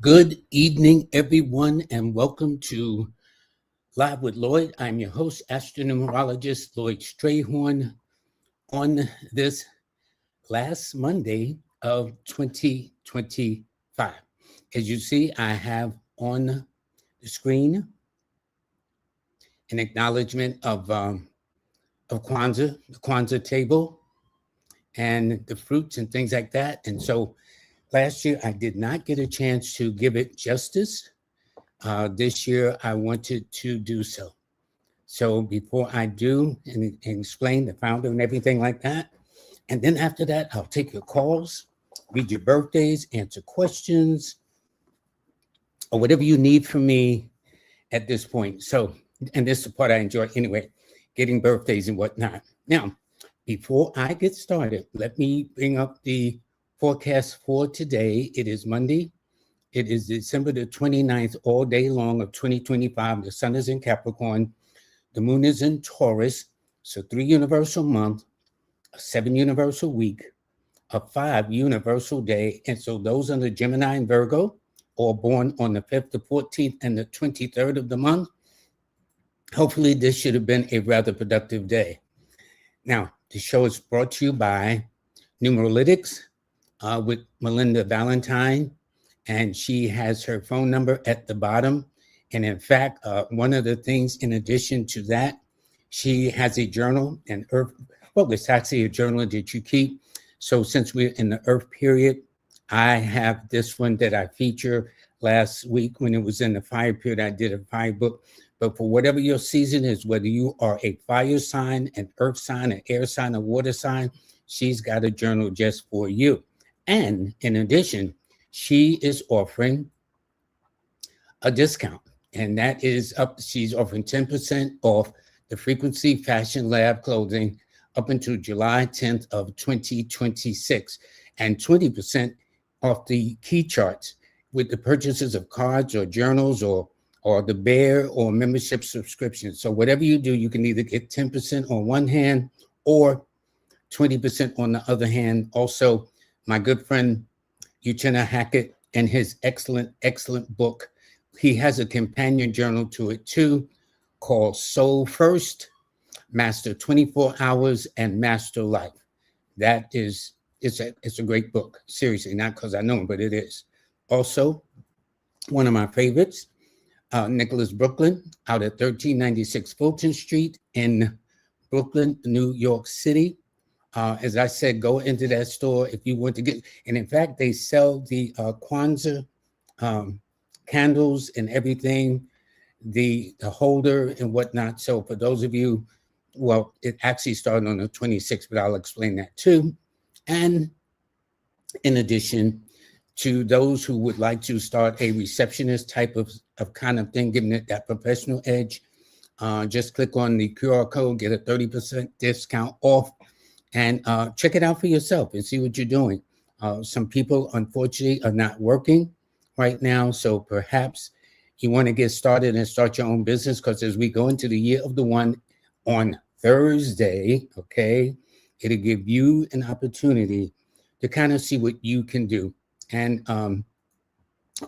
Good evening, everyone, and welcome to Live with Lloyd. I'm your host, astronumerologist Lloyd Strayhorn, on this last Monday of 2025. As you see, I have on the screen an acknowledgement of Kwanzaa, the Kwanzaa table, and the fruits and things like that. And so last year, I did not get a chance to give it justice. This year, I wanted to do so. So before I do and explain the founder and everything like that, and then after that, I'll take your calls, read your birthdays, answer questions, or whatever you need from me at this point. So, and this is the part I enjoy anyway, getting birthdays and whatnot. Now, before I get started, let me bring up the forecast for today. It is Monday. It is December the 29th, all day long of 2025. The sun is in Capricorn. The moon is in Taurus. So 3 universal month, a 7 universal week, a 5 universal day. And so those under Gemini and Virgo, or born on the 5th, the 14th, and the 23rd of the month, hopefully this should have been a rather productive day. Now, the show is brought to you by Numeralytics with Melinda Valentine. And she has her phone number at the bottom. And in fact, one of the things in addition to that, she has a journal, an Earth, well, it's actually a journal that you keep. So since we're in the Earth period, I have this one that I feature. Last week when it was in the fire period, I did a fire book. But for whatever your season is, whether you are a fire sign, an earth sign, an air sign, a water sign, she's got a journal just for you. And in addition, she is offering a discount, and that is up. She's offering 10% off the Frequency Fashion Lab clothing up until July 10th of 2026, and 20% off the key charts with the purchases of cards or journals or the bear or membership subscription. So whatever you do, you can either get 10% on one hand or 20% on the other hand. Also, my good friend Uchenna Hackett and his excellent book. He has a companion journal to it too, called Soul First, Master 24 Hours and Master Life. That is, it's a great book. Seriously, not because I know him, but it is. Also, one of my favorites, Nicholas Brooklyn, out at 1396 Fulton Street in Brooklyn, New York City. As I said, go into that store if you want to get, and in fact, they sell the Kwanzaa candles and everything, the holder and whatnot. So for those of you, well, it actually started on the 26th, but I'll explain that too. And in addition to those who would like to start a receptionist type of kind of thing, giving it that professional edge, just click on the QR code, get a 30% discount off. And check it out for yourself and see what you're doing. Some people, unfortunately, are not working right now. So perhaps you want to get started and start your own business, because as we go into the year of the one on Thursday, okay, it'll give you an opportunity to kind of see what you can do. And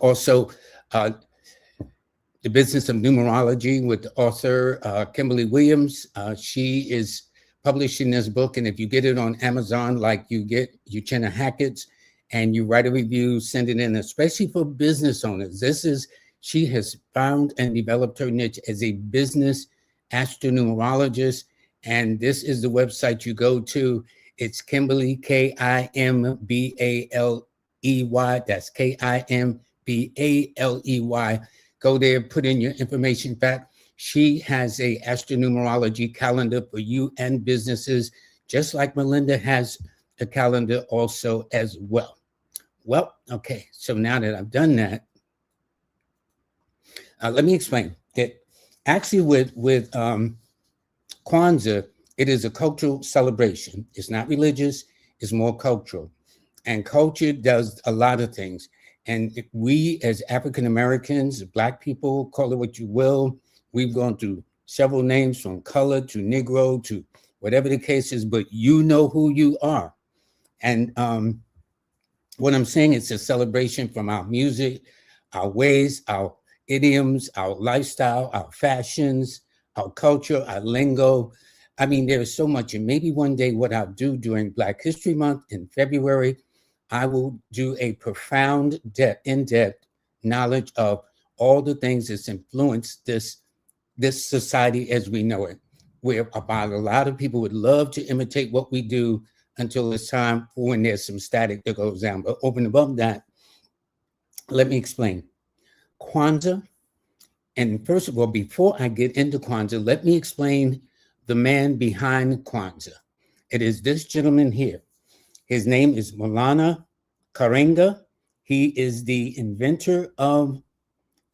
also, the business of numerology with the author, Kimberly Williams. She is publishing this book, and if you get it on Amazon, like you get Uchenna Hackett's, and you write a review, send it in, especially for business owners. She has found and developed her niche as a business astronumerologist, and this is the website you go to. It's Kimberly, Kimbaley. That's Kimbaley. Go there, put in your information. In fact, she has a astronumerology calendar for you and businesses, just like Melinda has a calendar also as well. Well, okay, so now that I've done that, let me explain that actually with Kwanzaa, it is a cultural celebration. It's not religious, it's more cultural. And culture does a lot of things. And we as African Americans, Black people, call it what you will, we've gone through several names from color to Negro to whatever the case is, but you know who you are. And what I'm saying, it's a celebration from our music, our ways, our idioms, our lifestyle, our fashions, our culture, our lingo. I mean, there is so much. And maybe one day what I'll do during Black History Month in February, I will do a profound, in-depth knowledge of all the things that's influenced this society as we know it. Where about a lot of people would love to imitate what we do until it's time for when there's some static that goes down. But over and above that, let me explain. Kwanzaa, and first of all, before I get into Kwanzaa, let me explain the man behind Kwanzaa. It is this gentleman here. His name is Maulana Karenga. He is the inventor of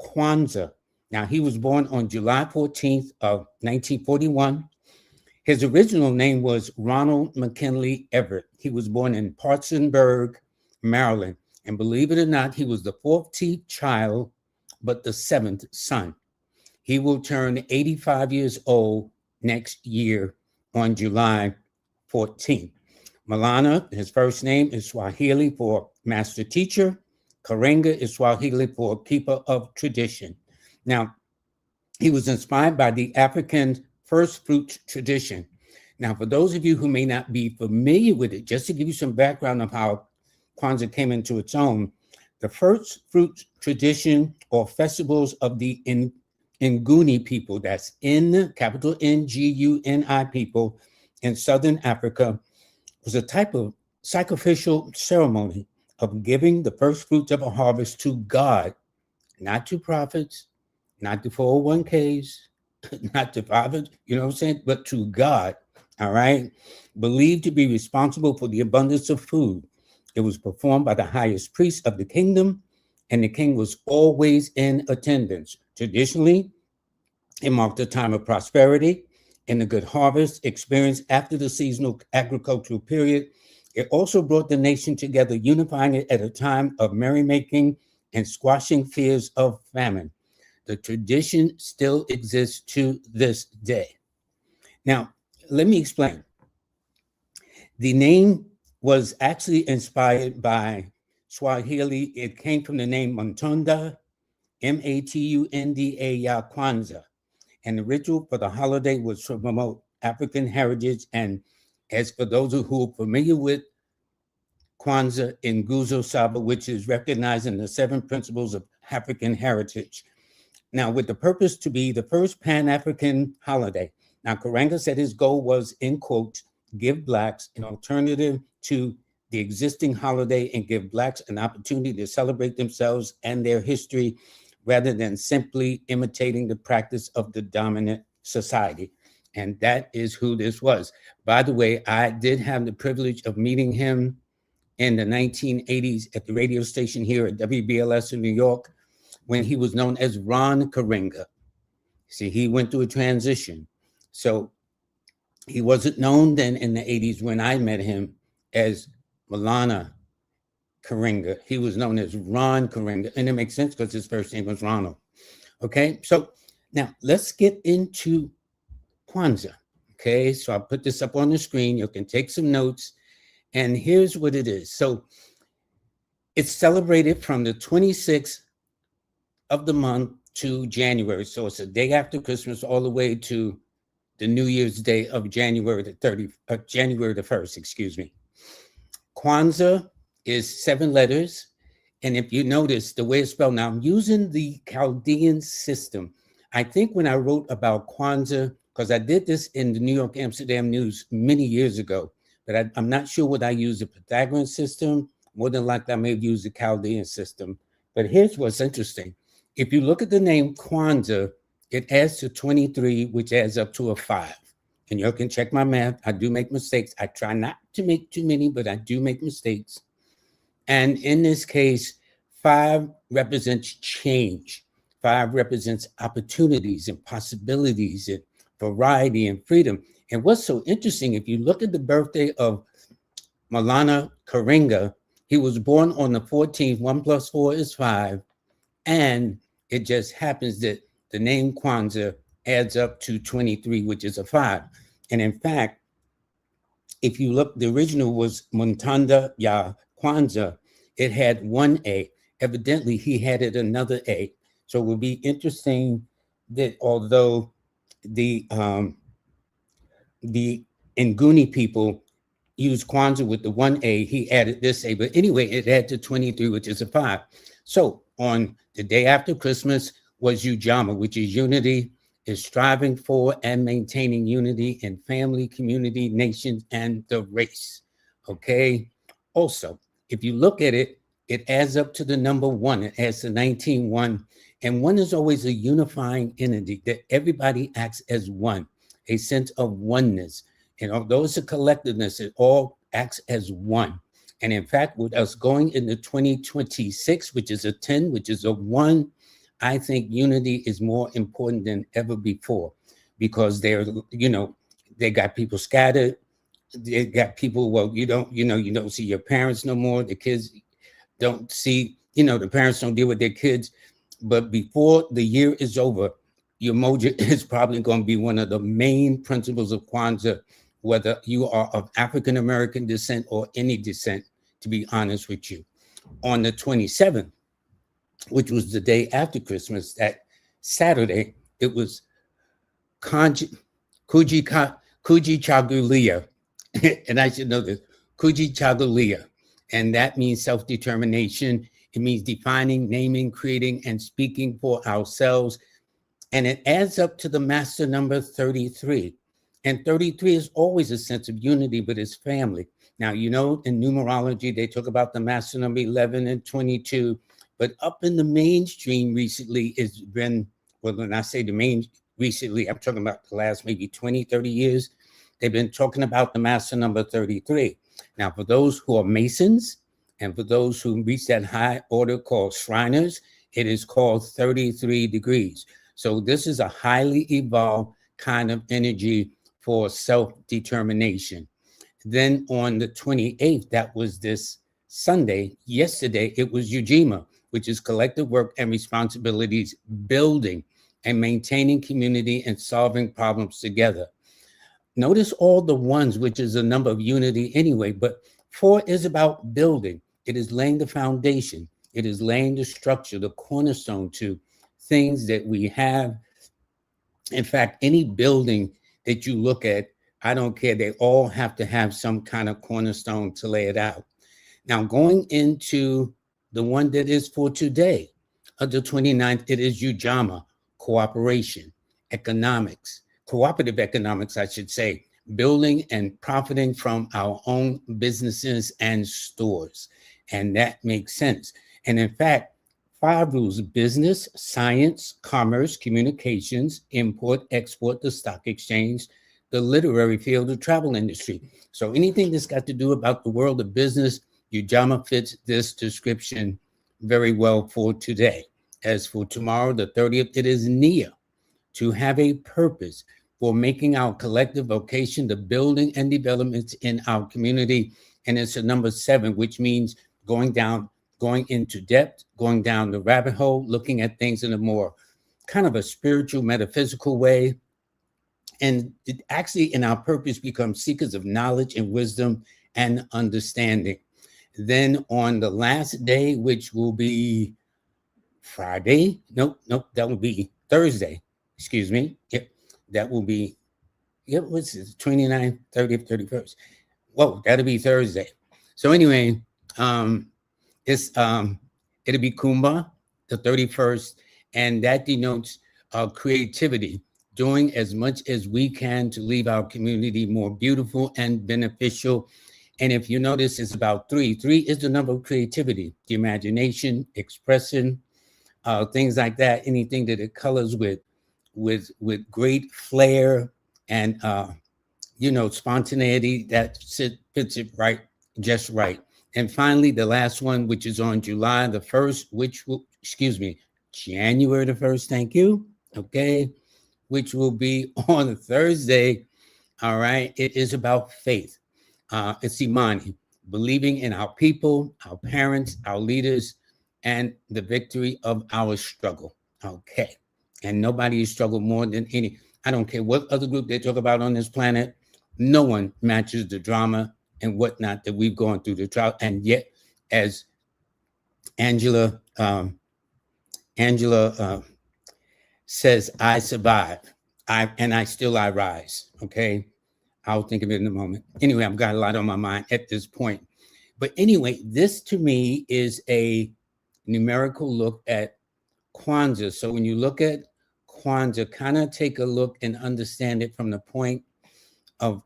Kwanzaa. Now, he was born on July 14th of 1941. His original name was Ronald McKinley Everett. He was born in Partsonburg, Maryland. And believe it or not, he was the 14th child, but the 7th son. He will turn 85 years old next year on July 14th. Maulana, his first name is Swahili for master teacher. Karenga is Swahili for keeper of tradition. Now, he was inspired by the African first fruit tradition. Now, for those of you who may not be familiar with it, just to give you some background of how Kwanzaa came into its own, the first fruit tradition or festivals of the Nguni people, that's N, capital Nguni people in Southern Africa, was a type of sacrificial ceremony of giving the first fruits of a harvest to God, not to prophets, not to 401ks, not to prophets, you know what I'm saying, but to God, all right? Believed to be responsible for the abundance of food. It was performed by the highest priest of the kingdom, and the king was always in attendance. Traditionally, it marked a time of prosperity and a good harvest experienced after the seasonal agricultural period. It also brought the nation together, unifying it at a time of merrymaking and squashing fears of famine. The tradition still exists to this day. Now, let me explain. The name was actually inspired by Swahili. It came from the name Mtunda, Matunda, Kwanzaa. And the ritual for the holiday was to promote African heritage. And as for those who are familiar with Kwanzaa in Nguzo Saba, which is recognizing the 7 principles of African heritage. Now, with the purpose to be the first Pan-African holiday. Now, Karenga said his goal was, in quotes, give Blacks an alternative to the existing holiday and give Blacks an opportunity to celebrate themselves and their history rather than simply imitating the practice of the dominant society. And that is who this was. By the way, I did have the privilege of meeting him in the 1980s at the radio station here at WBLS in New York, when he was known as Ron Karenga. See, he went through a transition. So he wasn't known then in the 80s when I met him as Maulana Karenga. He was known as Ron Karenga, and it makes sense because his first name was Ronald. Okay, so now let's get into Kwanzaa. Okay, so I'll put this up on the screen. You can take some notes, and here's what it is. So it's celebrated from the 26th of the month to January. So it's a day after Christmas all the way to the New Year's Day of January the 1st, excuse me. Kwanzaa is 7 letters. And if you notice the way it's spelled, now I'm using the Chaldean system. I think when I wrote about Kwanzaa, because I did this in the New York Amsterdam News many years ago, but I'm not sure whether I used the Pythagorean system. More than likely, I may have used the Chaldean system. But here's what's interesting. If you look at the name Kwanzaa, it adds to 23, which adds up to a 5. And you can check my math. I do make mistakes. I try not to make too many, but I do make mistakes. And in this case, 5 represents change. 5 represents opportunities and possibilities and variety and freedom. And what's so interesting, if you look at the birthday of Maulana Karenga, he was born on the 14th. 1 + 4 is 5. And it just happens that the name Kwanzaa adds up to 23, which is a 5. And in fact, if you look, the original was Mtunda ya Kwanzaa. It had 1 A. evidently he had it another A. So it will be interesting that although the Nguni people use Kwanzaa with the one A, he added this A. But anyway, it had to 23, which is a 5. So on the day after Christmas was Ujamaa, which is unity, is striving for and maintaining unity in family, community, nations, and the race. Okay. Also, if you look at it, it adds up to the number 1. It adds to 19-1. And 1 is always a unifying entity that everybody acts as one, a sense of oneness. And although it's a collectiveness, it all acts as one. And in fact, with us going into 2026, which is a 10, which is a 1, I think unity is more important than ever before, because they're, they got people scattered. They got people, well, you don't see your parents no more. The kids don't see, the parents don't deal with their kids. But before the year is over, your moja is probably going to be one of the main principles of Kwanzaa, whether you are of African-American descent or any descent, to be honest with you. On the 27th, which was the day after Christmas, that Saturday, it was Kujichagulia. And I should know this, Kujichagulia. And that means self-determination. It means defining, naming, creating, and speaking for ourselves. And it adds up to the master number 33. And 33 is always a sense of unity, but it's family. Now, in numerology, they talk about the master number 11 and 22, but up in the mainstream recently, it's been, well, when I say the main recently, I'm talking about the last maybe 20, 30 years, they've been talking about the master number 33. Now, for those who are Masons, and for those who reach that high order called Shriners, it is called 33 degrees. So this is a highly evolved kind of energy for self-determination. Then on the 28th, that was this Sunday, yesterday, it was Ujamaa, which is collective work and responsibilities, building and maintaining community and solving problems together. Notice all the ones, which is a number of unity anyway, but 4 is about building. It is laying the foundation. It is laying the structure, the cornerstone to things that we have. In fact, any building that you look at, I don't care, they all have to have some kind of cornerstone to lay it out. Now, going into the one that is for today, the 29th, it is Ujamaa, cooperation, economics, cooperative economics, I should say, building and profiting from our own businesses and stores. And that makes sense. And in fact, 5 rules: business, science, commerce, communications, import, export, the stock exchange, the literary field, the travel industry. So anything that's got to do about the world of business, Ujamaa fits this description very well for today. As for tomorrow, the 30th, it is Nia, to have a purpose for making our collective vocation, the building and developments in our community. And it's a number 7, which means going into depth, going down the rabbit hole, looking at things in a more kind of a spiritual, metaphysical way. And it actually, in our purpose, becomes seekers of knowledge and wisdom and understanding. Then on the last day, which will be Friday, nope, that will be Thursday, excuse me. Yep, that will be, what's this, 29th, 30th, 31st. Whoa, that'll be Thursday. So anyway, it'll be Kumba, the 31st, and that denotes creativity, doing as much as we can to leave our community more beautiful and beneficial. And if you notice, it's about 3. 3 is the number of creativity, the imagination, expression, things like that, anything that it colors with great flair and, spontaneity, that fits it right, just right. And finally, the last one, which is on July the 1st, January the 1st, thank you, okay, which will be on Thursday, all right? It is about faith. It's Imani, believing in our people, our parents, our leaders, and the victory of our struggle, okay? And nobody has struggled more than any. I don't care what other group they talk about on this planet. No one matches the drama and whatnot that we've gone through the trial. And yet, as Angela, Angela says, I survive. I rise. Okay. I'll think of it in a moment. Anyway, I've got a lot on my mind at this point. But anyway, this to me is a numerical look at Kwanzaa. So when you look at Kwanzaa, kind of take a look and understand it from the point of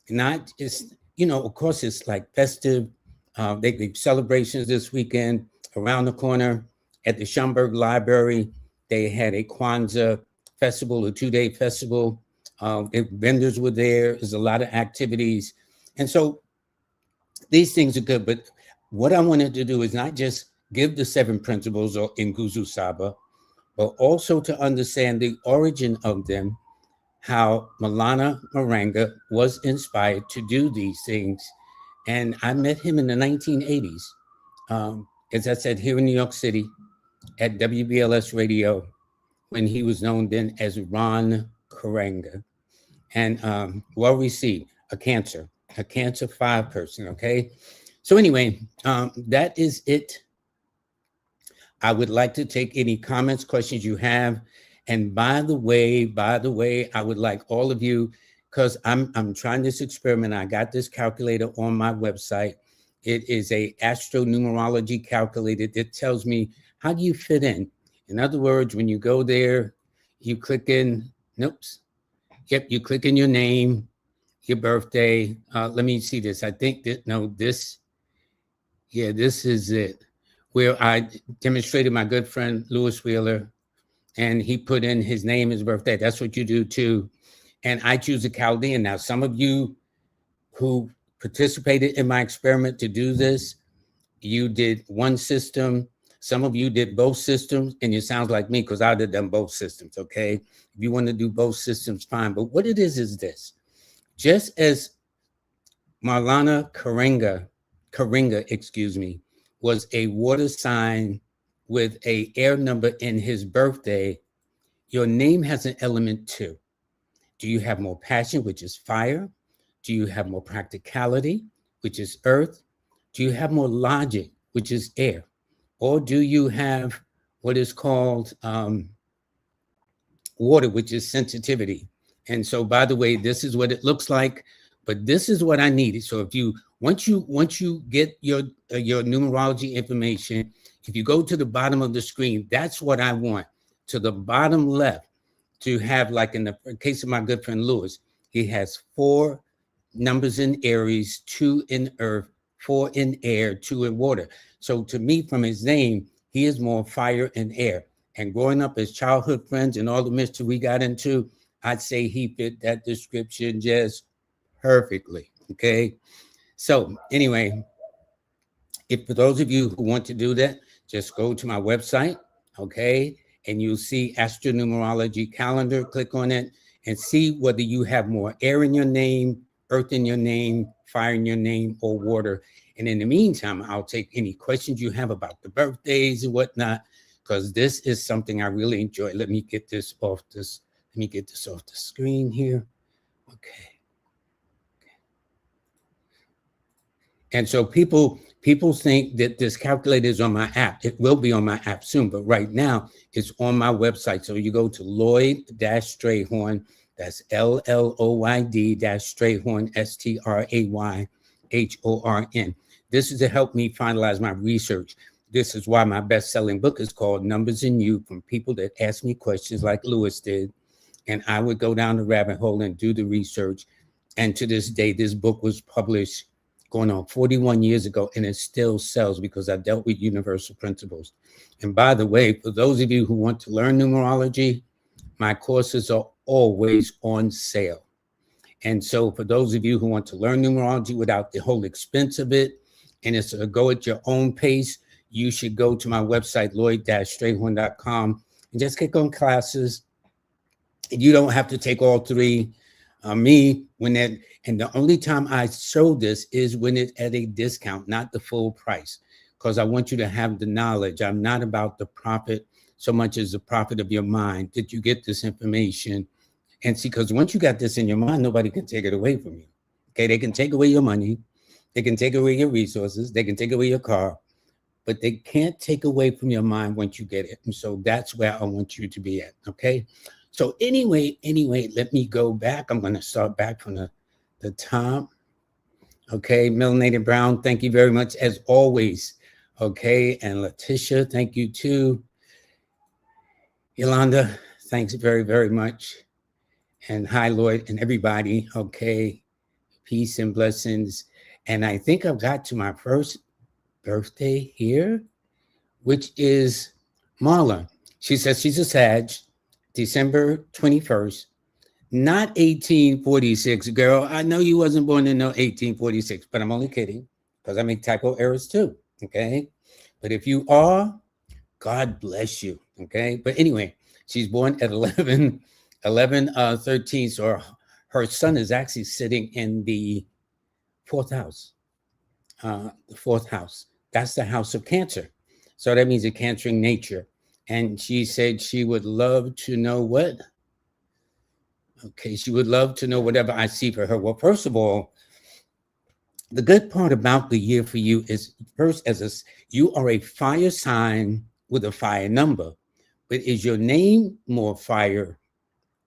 not just, of course, it's like festive. They celebrations this weekend around the corner at the Schomburg Library. They had a Kwanzaa festival, a 2-day festival. Vendors were there. There's a lot of activities. And so these things are good. But what I wanted to do is not just give the 7 principles or in Nguzo Saba, but also to understand the origin of them, how Maulana Maranga was inspired to do these things. And I met him in the 1980s, as I said, here in New York City at WBLS Radio, when he was known then as Ron Karanga, and well received, a Cancer 5 person, okay? So anyway, that is it. I would like to take any comments, questions you have. And by the way, I would like all of you, because I'm trying this experiment. I got this calculator on my website. It is a astronumerology calculator that tells me how do you fit in. In other words, when you go there, you click in, you click in your name, your birthday. Let me see this. I think that, this is it, where I demonstrated my good friend, Lewis Wheeler, and he put in his name, his birthday. That's what you do too. And I choose a Chaldean. Now, some of you who participated in my experiment to do this, you did one system. Some of you did both systems, and it sounds like me because I would have done both systems, okay? If you want to do both systems, fine. But what it is this. Just as Maulana Karinga, was a water sign with a air number in his birthday, your name has an element too. Do you have more passion, which is fire? Do you have more practicality, which is earth? Do you have more logic, which is air? Or do you have what is called water, which is sensitivity? And so, by the way, this is what it looks like, but this is what I needed. So if you, once you get your numerology information, if you go to the bottom of the screen, that's what I want. To the bottom left, to have, like in the case of my good friend Lewis, he has 4 numbers in Aries, 2 in earth, 4 in air, 2 in water. So to me, from his name, he is more fire and air. And growing up as childhood friends and all the mischief we got into, I'd say he fit that description just perfectly, okay? So anyway, if for those of you who want to do that, just go to my website, okay? And you'll see astronumerology calendar, click on it and see whether you have more air in your name, earth in your name, fire in your name, or water. And in the meantime, I'll take any questions you have about the birthdays and whatnot, because this is something I really enjoy. Let me get this off this. Let me get this off the screen here. Okay. And so people think that this calculator is on my app. It will be on my app soon, but right now it's on my website. So you go to LLoyd-Strayhorn, that's LLoyd-Strayhorn, Strayhorn. This is to help me finalize my research. This is why my best-selling book is called Numbers in You, from people that ask me questions like Lewis did. And I would go down the rabbit hole and do the research. And to this day, this book was published going on 41 years ago, and it still sells because I dealt with universal principles. And by the way, for those of you who want to learn numerology, my courses are always on sale. And so for those of you who want to learn numerology without the whole expense of it, and it's a go at your own pace, you should go to my website, Lloyd-Strayhorn.com, and just click on classes. You don't have to take all 3. And the only time I show this is when it's at a discount, not the full price, because I want you to have the knowledge. I'm not about the profit so much as the profit of your mind, that you get this information. And see, because once you got this in your mind, nobody can take it away from you. Okay, they can take away your money, they can take away your resources, they can take away your car, but they can't take away from your mind once you get it. And so that's where I want you to be at, okay? So anyway, let me go back. I'm going to start back from the top. Okay, Melanated Brown, thank you very much as always. Okay, and Letitia, thank you too. Yolanda, thanks very, very much. And hi, Lloyd, and everybody. Okay, peace and blessings. And I think I've got to my first birthday here, which is Marla. She says she's a Sag, December 21st, not 1846. Girl, I know you wasn't born in no 1846, but I'm only kidding because I make typo errors too, okay? But if you are, God bless you, okay? But anyway, she's born at 13, so her son is actually sitting in the fourth house. The fourth house. That's the house of Cancer. So that means a cancering nature. And she said she would love to know what? Okay, she would love to know whatever I see for her. Well, first of all, the good part about the year for you is first, you are a fire sign with a fire number, but is your name more fire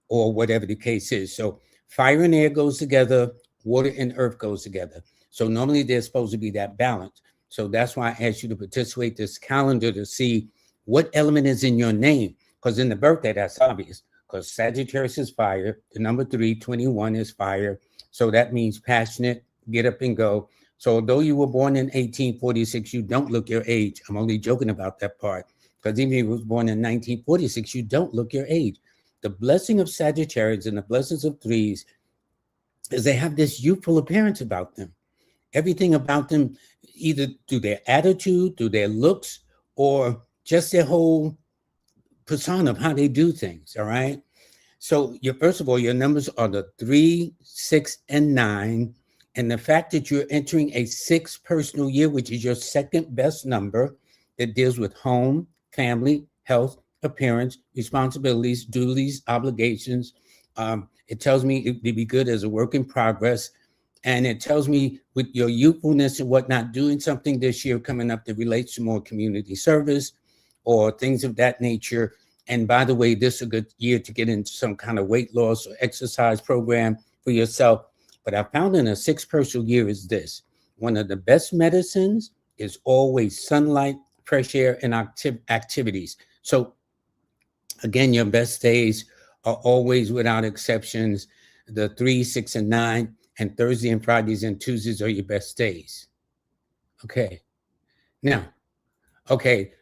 or whatever the case is? So fire and air goes together, water and earth goes together. So normally there's supposed to be that balance. So that's why I asked you to participate this calendar to see what element is in your name. Because in the birthday, that's obvious. Because Sagittarius is fire. The number 321 is fire. So that means passionate, get up and go. So although you were born in 1846, you don't look your age. I'm only joking about that part. Because even if you was born in 1946, you don't look your age. The blessing of Sagittarius and the blessings of threes is they have this youthful appearance about them. Everything about them, either through their attitude, through their looks, or just their whole persona of how they do things, all right? So first of all, your numbers are the 3, 6, and 9. And the fact that you're entering a 6 personal year, which is your second best number, that deals with home, family, health, appearance, responsibilities, duties, obligations. It tells me it'd be good as a work in progress. And it tells me with your youthfulness and whatnot, doing something this year coming up that relates to more community service or things of that nature. And by the way, this is a good year to get into some kind of weight loss or exercise program for yourself. But I found in a 6 personal year is this. One of the best medicines is always sunlight, fresh air, and activities. So again, your best days are always, without exceptions, the 3, 6, and 9. And Thursday and Fridays and Tuesdays are your best days. Okay. Now,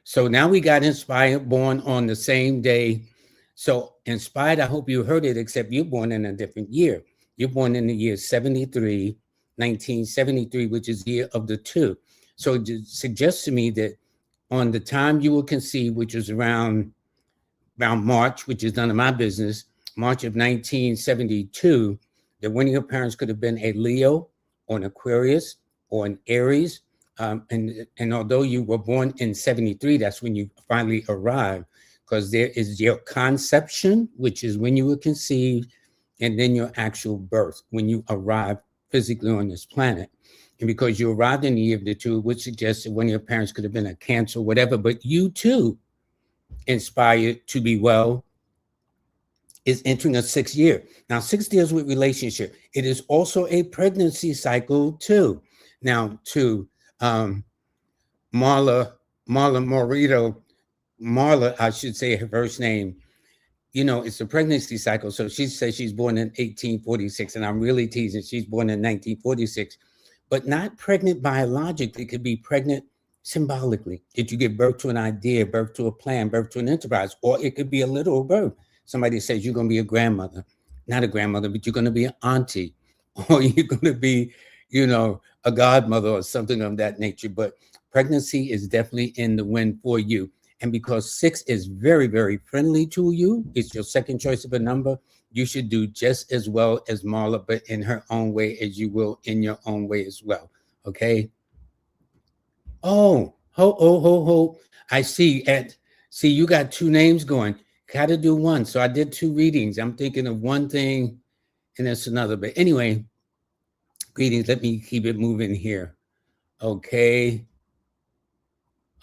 so now we got Inspired, born on the same day. So Inspired, I hope you heard it, except you're born in a different year. You're born in the year 1973, which is the year of the 2. So it suggests to me that on the time you were conceived, which was around March, which is none of my business, March of 1972, that one of your parents could have been a Leo or an Aquarius or an Aries. And although you were born in 73, that's when you finally arrived, because there is your conception, which is when you were conceived, and then your actual birth, when you arrive physically on this planet. And because you arrived in the year of the 2, which suggests that one of your parents could have been a Cancer, whatever, but you too, inspired to be well, is entering a 6th year. Now, 6 deals with relationship. It is also a pregnancy cycle too. Now, to Marla Morito, I should say her first name, it's a pregnancy cycle. So she says she's born in 1846, and I'm really teasing. She's born in 1946, but not pregnant biologically. It could be pregnant symbolically. Did you give birth to an idea, birth to a plan, birth to an enterprise? Or it could be a literal birth. Somebody says you're going to be a grandmother, not a grandmother, but you're going to be an auntie, or you're going to be, a godmother or something of that nature. But pregnancy is definitely in the wind for you. And because 6 is very, very friendly to you, it's your second choice of a number, you should do just as well as Marla, but in her own way as you will in your own way as well. Okay? Oh, ho. I see. See, you got 2 names going. Got to do one. So I did 2 readings. I'm thinking of one thing and that's another. But anyway, greetings. Let me keep it moving here. Okay.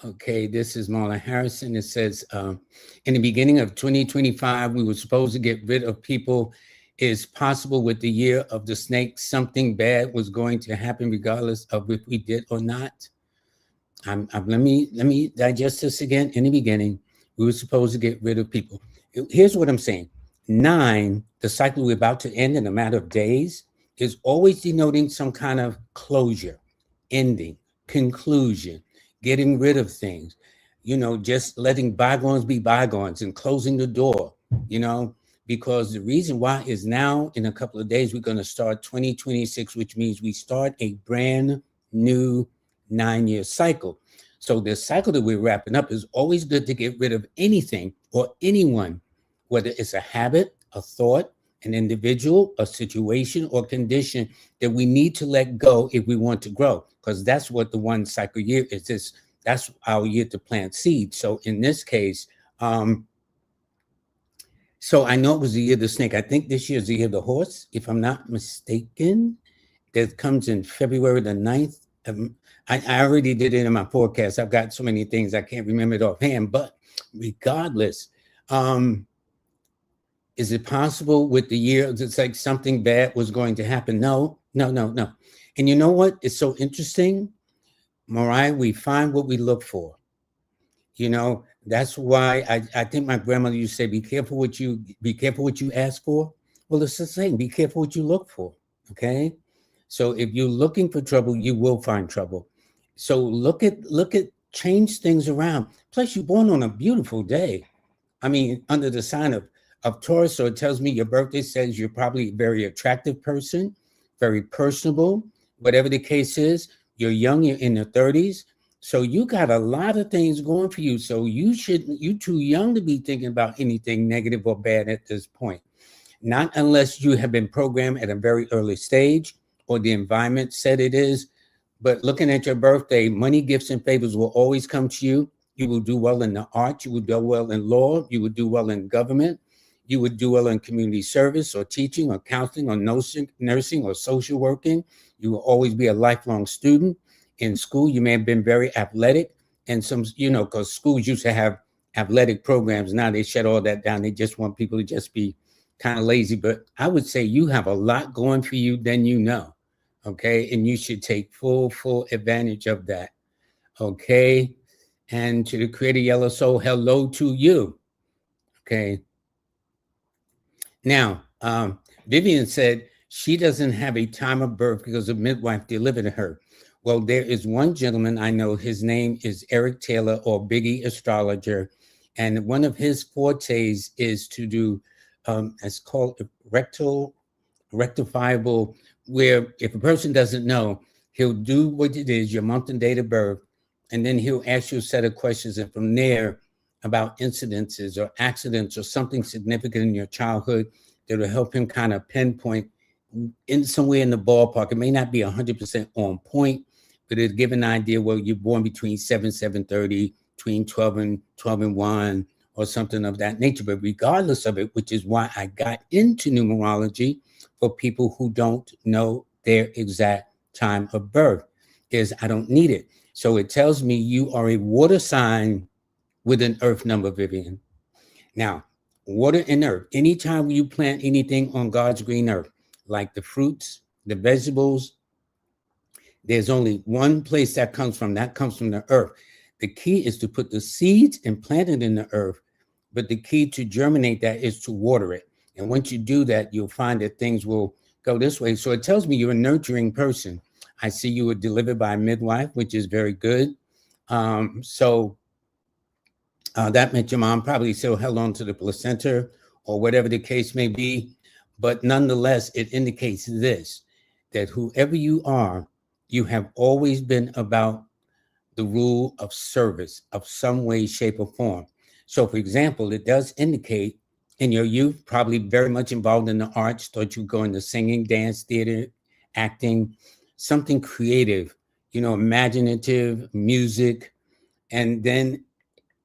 Okay, this is Marla Harrison. It says, in the beginning of 2025, we were supposed to get rid of people. Is possible with the year of the snake, something bad was going to happen regardless of if we did or not. Let me digest this again. In the beginning, we were supposed to get rid of people. Here's what I'm saying. 9, the cycle we're about to end in a matter of days, is always denoting some kind of closure, ending, conclusion, getting rid of things, just letting bygones be bygones and closing the door, because the reason why is now in a couple of days, we're going to start 2026, which means we start a brand new 9-year cycle. So the cycle that we're wrapping up is always good to get rid of anything or anyone, whether it's a habit, a thought, an individual, a situation, or condition that we need to let go if we want to grow, because that's what the 1 cycle year is. That's our year to plant seeds. So in this case, so I know it was the year of the snake. I think this year is the year of the horse, if I'm not mistaken. That comes in February the 9th. I already did it in my forecast. I've got so many things I can't remember it offhand. But regardless, is it possible with the year, it's like something bad was going to happen? No. And you know what? It's so interesting, Mariah, we find what we look for. That's why I think my grandmother used to say, be careful what you ask for. Well, it's the same. Be careful what you look for. Okay. So if you're looking for trouble, you will find trouble. So look at change things around. Plus, you're born on a beautiful day. I mean, under the sign of Taurus, so it tells me your birthday says you're probably a very attractive person, very personable, whatever the case is. You're young, you're in the 30s. So you got a lot of things going for you. So you're too young to be thinking about anything negative or bad at this point. Not unless you have been programmed at a very early stage or the environment said it is. But looking at your birthday, money, gifts, and favors will always come to you. You will do well in the arts. You will do well in law. You will do well in government. You would do well in community service or teaching or counseling or nursing or social working. You will always be a lifelong student. In school, you may have been very athletic, and some, because schools used to have athletic programs. Now they shut all that down. They just want people to just be kind of lazy. But I would say you have a lot going for you than you know. Okay. And you should take full advantage of that. Okay. And to the creator Yellow Soul, hello to you. Okay. Now, Vivian said she doesn't have a time of birth because a midwife delivered her. Well, there is one gentleman I know, his name is Eric Taylor, or Biggie Astrologer. And one of his fortes is to do, it's called rectifiable, where if a person doesn't know, he'll do what it is, your month and date of birth, and then he'll ask you a set of questions. And from there, about incidences or accidents or something significant in your childhood that will help him kind of pinpoint in somewhere in the ballpark. It may not be 100% on point, but it'll give an idea. Well, you're born between 7:30, between 12 and 1, or something of that nature. But regardless of it, which is why I got into numerology for people who don't know their exact time of birth, is I don't need it. So it tells me you are a water sign with an earth number, Vivian. Now, water and earth, anytime you plant anything on God's green earth, like the fruits, the vegetables, there's only one place that comes from the earth. The key is to put the seeds and plant it in the earth, but the key to germinate that is to water it. And once you do that, you'll find that things will go this way. So it tells me you're a nurturing person. I see you were delivered by a midwife, which is very good. That meant your mom probably still held on to the placenta or whatever the case may be. But nonetheless, it indicates this, that whoever you are, you have always been about the rule of service of some way, shape, or form. So, for example, it does indicate in your youth, probably very much involved in the arts, thought you go into singing, dance, theater, acting, something creative, imaginative, music. And then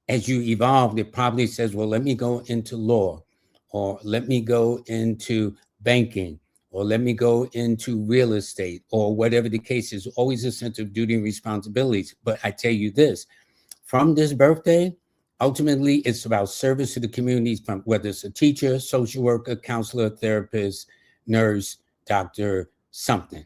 as you evolved, it probably says, well, let me go into law, or let me go into banking, or let me go into real estate, or whatever the case is. Always a sense of duty and responsibilities. But I tell you this, from this birthday, ultimately, it's about service to the communities, from whether it's a teacher, social worker, counselor, therapist, nurse, doctor, something.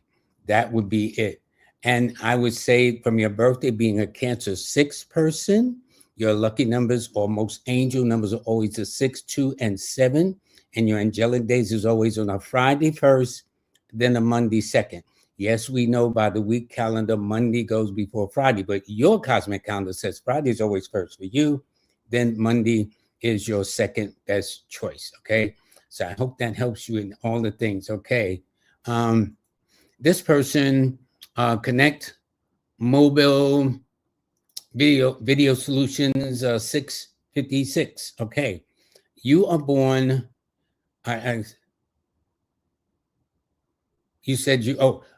That would be it. And I would say from your birthday, being a Cancer 6 person, your lucky numbers or most angel numbers are always a 6, 2, and 7. And your angelic days is always on a Friday first, then a Monday second. Yes, we know by the week calendar, Monday goes before Friday, but your cosmic calendar says Friday is always first for you. Then Monday is your second best choice. Okay. So I hope that helps you in all the things. Okay. This person, Connect Mobile Video Solutions 656. Okay. You are born. You said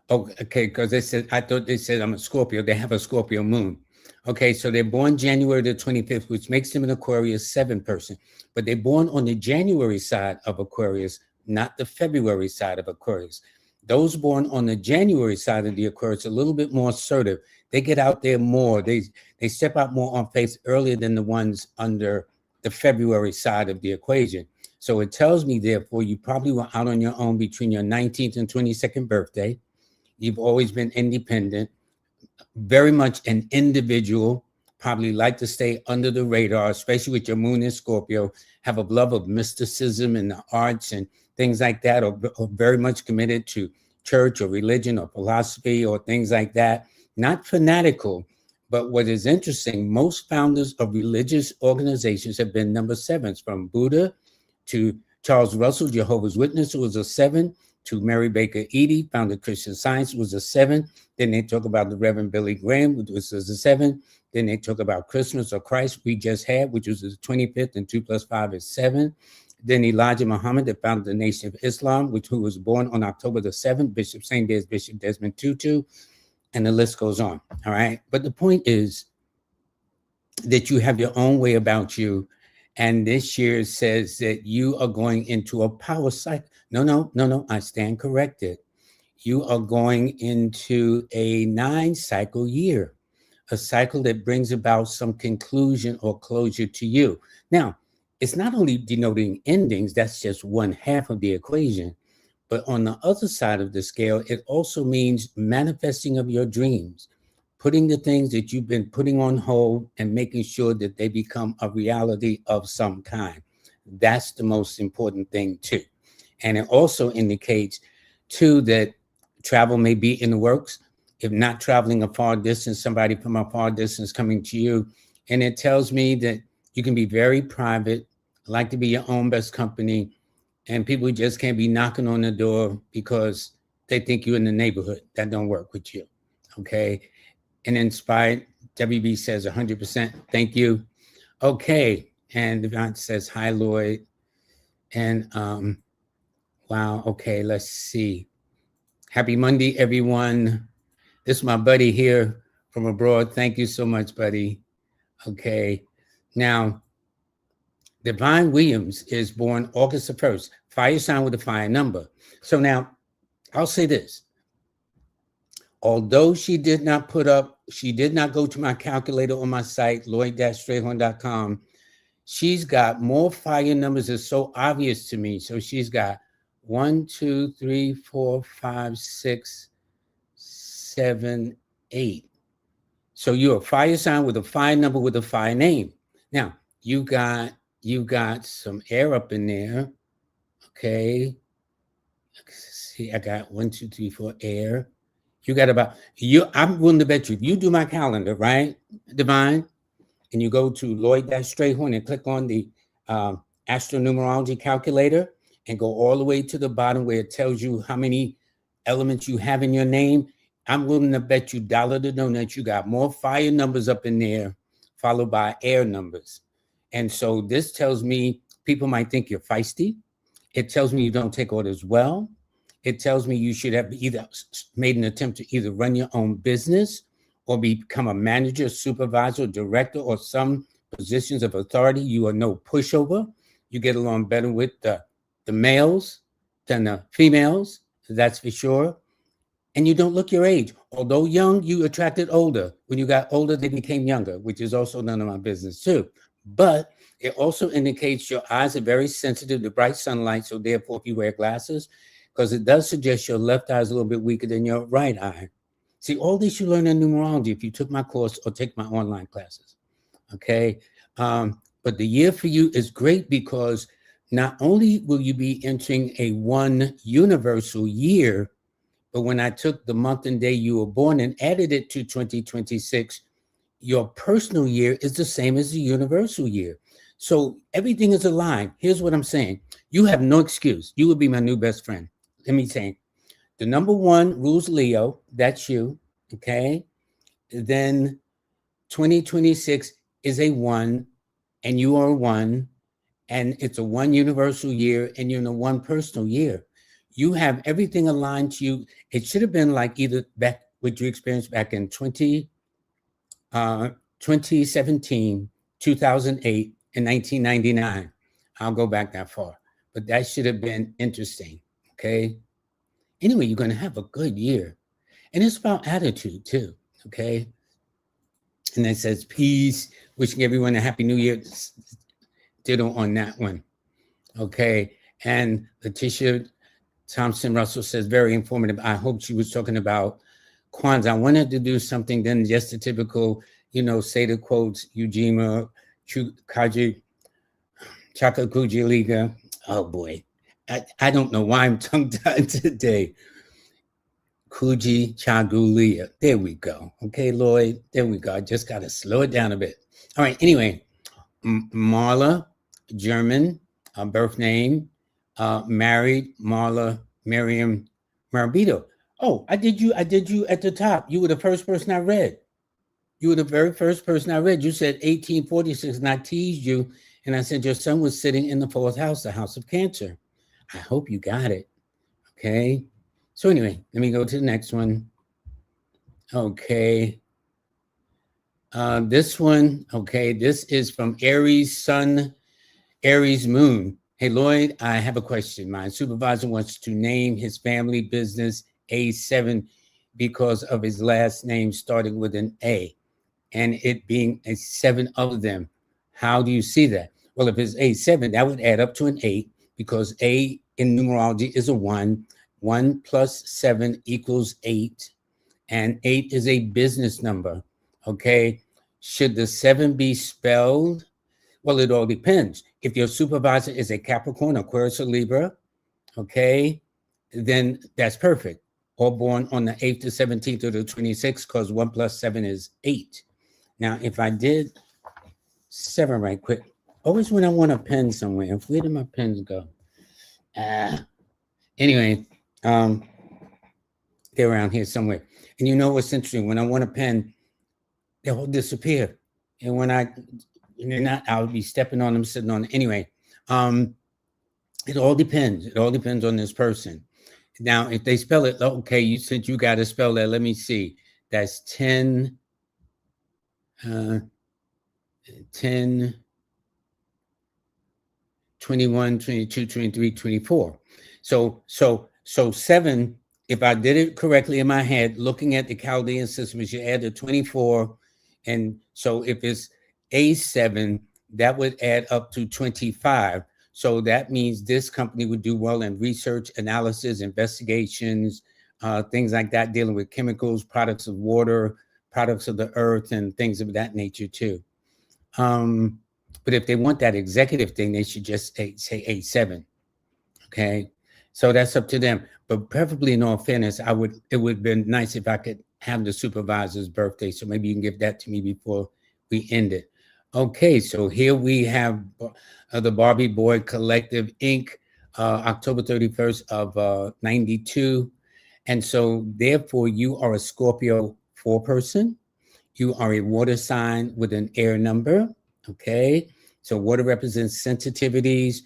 okay, because I thought they said I'm a Scorpio. They have a Scorpio moon. Okay, so they're born January the 25th, which makes them an Aquarius 7 person. But they're born on the January side of Aquarius, not the February side of Aquarius. Those born on the January side of the Aquarius are a little bit more assertive. They get out there more. They step out more on faith earlier than the ones under the February side of the equation. So it tells me, therefore, you probably were out on your own between your 19th and 22nd birthday. You've always been independent, very much an individual, probably like to stay under the radar, especially with your moon in Scorpio, have a love of mysticism and the arts and things like that, or very much committed to church or religion or philosophy or things like that. Not fanatical, but what is interesting, most founders of religious organizations have been number 7s, from Buddha to Charles Russell, Jehovah's Witness, who was a 7, to Mary Baker Eddy, founded Christian Science, was a 7. Then they talk about the Reverend Billy Graham, which was a 7. Then they talk about Christmas or Christ we just had, which was the 25th, and 2 + 5 is 7. Then Elijah Muhammad, that founded the Nation of Islam, who was born on October the 7th, Bishop, same day as Bishop Desmond Tutu, and the list goes on, all right? But the point is that you have your own way about you, and this year says that you are going into a power cycle. No, I stand corrected. You are going into a 9-cycle year, a cycle that brings about some conclusion or closure to you. Now, it's not only denoting endings, that's just one half of the equation, but on the other side of the scale, it also means manifesting of your dreams, putting the things that you've been putting on hold and making sure that they become a reality of some kind. That's the most important thing too. And it also indicates too that travel may be in the works. If not traveling a far distance, somebody from a far distance coming to you. And it tells me that you can be very private, like to be your own best company, and people just can't be knocking on the door because they think you're in the neighborhood. That don't work with you, okay? And inspired, WB says 100%, thank you. Okay, and Devon says, hi, Lloyd. And wow, okay, let's see. Happy Monday, everyone. This is my buddy here from abroad. Thank you so much, buddy. Okay, now, Divine Williams is born August the 1st, fire sign with a fire number. So now, I'll say this. Although she did not go to my calculator on my site, LLoyd-Strayhorn.com, she's got more fire numbers that's so obvious to me. So she's got 1, 2, 3, 4, 5, 6, 7, 8. So you're a fire sign with a fire number with a fire name. Now, you got some air up in there. Okay. See, I got 1, 2, 3, 4 air. You got I'm willing to bet you, if you do my calendar, right, Divine, and you go to Lloyd-Strayhorn and click on the astronumerology calculator and go all the way to the bottom where it tells you how many elements you have in your name, I'm willing to bet you dollar to donut you got more fire numbers up in there, followed by air numbers. And so this tells me people might think you're feisty. It tells me you don't take orders well. It tells me you should have either made an attempt to either run your own business or become a manager, supervisor, director, or some positions of authority. You are no pushover. You get along better with the males than the females. That's for sure. And you don't look your age. Although young, you attracted older. When you got older, they became younger, which is also none of my business too. But it also indicates your eyes are very sensitive to bright sunlight. So therefore, if you wear glasses, because it does suggest your left eye is a little bit weaker than your right eye. See, all this you learn in numerology if you took my course or take my online classes. Okay. But the year for you is great because not only will you be entering a one universal year, but when I took the month and day you were born and added it to 2026, your personal year is the same as the universal year. So everything is aligned. Here's what I'm saying. You have no excuse. You would be my new best friend. Let me say, the number one rules Leo. That's you. Okay. Then 2026 is a one, and you are one, and it's a one universal year, and you're in a one personal year. You have everything aligned to you. It should have been like either back what you experienced back in 2017, 2008, and 1999. I'll go back that far, but that should have been interesting. Okay. Anyway, you're going to have a good year. And it's about attitude too. Okay. And it says peace, wishing everyone a happy new year. Ditto on that one. Okay. And Letitia Thompson Russell says, very informative. I hope she was talking about Kwanzaa. I wanted to do something then just the typical, say the quotes, Ujima, Kaji, Chaka Kuji Liga. Oh boy. I don't know why I'm tongue-tied today. Kuji Chagulia. There we go. Okay, Lloyd. There we go. I just got to slow it down a bit. All right. Anyway, Marla, German, birth name, married, Marla Miriam Marbito. Oh, I did you at the top. You were the first person I read. You were the very first person I read. You said 1846, and I teased you, and I said your son was sitting in the fourth house, the house of Cancer. I hope you got it. Okay. So anyway, let me go to the next one. Okay. This one, okay, this is from Aries Sun, Aries Moon. Hey, Lloyd, I have a question. My supervisor wants to name his family business A7 because of his last name starting with an A and it being a 7 of them. How do you see that? Well, if it's A7, that would add up to an 8 because A in numerology is a 1. 1 plus 7 equals 8. And 8 is a business number. Okay. Should the 7 be spelled? Well, it all depends. If your supervisor is a Capricorn, Aquarius, or Libra, okay, then that's perfect. Or born on the 8th to 17th or the 26th, because 1 plus 7 is 8. Now, if I did 7 right quick, always when I want a pen somewhere, where did my pens go? Anyway, they're around here somewhere. And you know what's interesting? When I want a pen, they'll disappear. And when they're not, I'll be stepping on them, sitting on. Anyway, it all depends. It all depends on this person. Now, if they spell it, okay, you said you got to spell that. Let me see. That's 10, 21, 22, 23, 24. So 7, if I did it correctly in my head, looking at the Chaldean system, is you add the 24. And so if it's A7, that would add up to 25. So that means this company would do well in research, analysis, investigations, things like that, dealing with chemicals, products of water, products of the earth, and things of that nature too. But if they want that executive thing, they should just say A7. Okay. So that's up to them. But preferably, in all fairness, it would have been nice if I could have the supervisor's birthday. So maybe you can give that to me before we end it. Okay, so here we have the Barbie Boy Collective, Inc., October 31st of 92. And so therefore, you are a Scorpio 4 person. You are a water sign with an air number. Okay, so water represents sensitivities.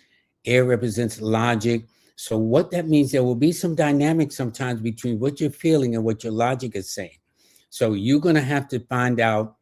Air represents logic. So what that means, there will be some dynamic sometimes between what you're feeling and what your logic is saying. So you're going to have to find out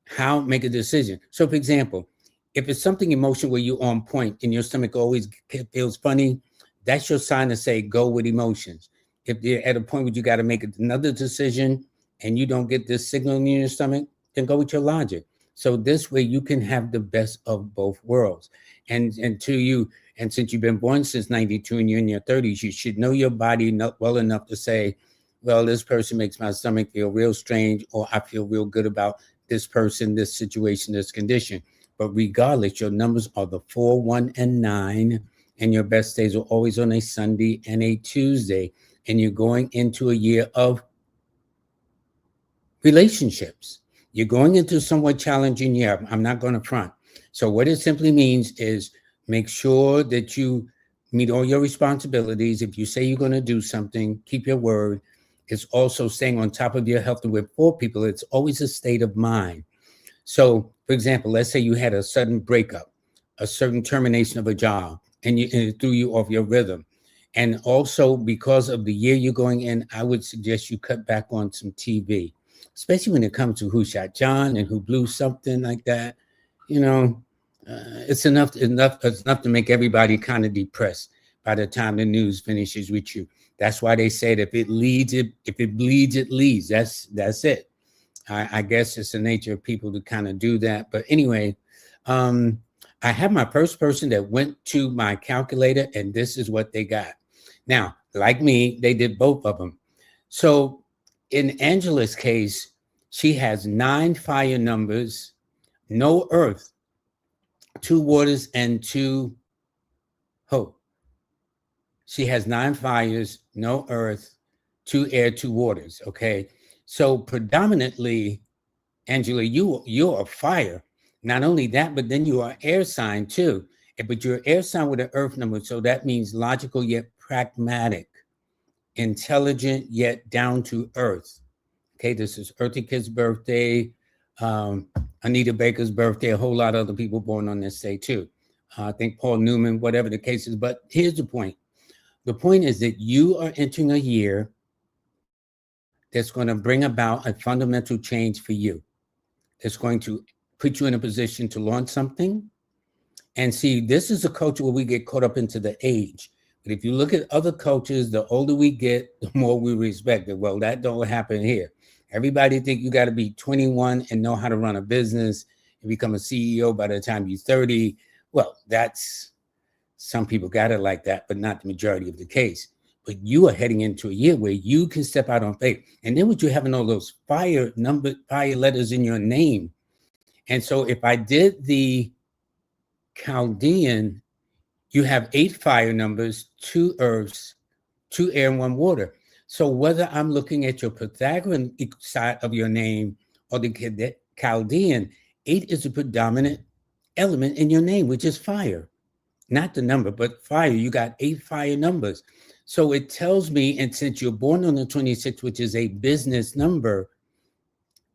how to make a decision. So for example, if it's something emotional where you're on point and your stomach always feels funny, that's your sign to say, go with emotions. if you're at a point where you got to make another decision and you don't get this signal in your stomach, then go with your logic. So this way you can have the best of both worlds. And since you've been born since 92 and you're in your 30s, you should know your body well enough to say, well, this person makes my stomach feel real strange, or I feel real good about this person, this situation, this condition. But regardless, your numbers are the 4, 1, and 9, and your best days are always on a Sunday and a Tuesday. And you're going into a year of relationships. You're going into a somewhat challenging year. I'm not going to front. So what it simply means is make sure that you meet all your responsibilities. If you say you're going to do something, keep your word. It's also staying on top of your health. And with 4 people, it's always a state of mind. So, for example, let's say you had a sudden breakup, a certain termination of a job, and it threw you off your rhythm. And also, because of the year you're going in, I would suggest you cut back on some TV, especially when it comes to Who Shot John and Who Blew Something like that. It's enough to make everybody kind of depressed by the time the news finishes with you. That's why they said if it bleeds, it leads. That's it. I guess it's the nature of people to kind of do that. But anyway, I have my first person that went to my calculator, and this is what they got. Now, like me, they did both of them. So in Angela's case, she has 9 fire numbers, no earth, 2 waters, and 2 hope. She has 9 fires, no earth, 2 air, 2 waters. Okay. So predominantly, Angela, you're a fire. Not only that, but then you are air sign too. But you're air sign with an earth number. So that means logical yet pragmatic, intelligent yet down to earth. Okay, this is Earthy Kid's birthday, Anita Baker's birthday, a whole lot of other people born on this day too. I think Paul Newman, whatever the case is. But here's the point. The point is that you are entering a year that's going to bring about a fundamental change for you. It's going to put you in a position to launch something. And see, this is a culture where we get caught up into the age. But if you look at other cultures, the older we get, the more we respect it. Well, that don't happen here. Everybody think you got to be 21 and know how to run a business and become a CEO by the time you're 30. Well, some people got it like that, but not the majority of the case. But you are heading into a year where you can step out on faith. And then with you having all those fire letters in your name. And so if I did the Chaldean, you have 8 fire numbers, 2 earths, 2 air, and 1 water. So whether I'm looking at your Pythagorean side of your name or the Chaldean, 8 is a predominant element in your name, which is fire. Not the number, but fire. You got 8 fire numbers. So it tells me, and since you're born on the 26th, which is a business number,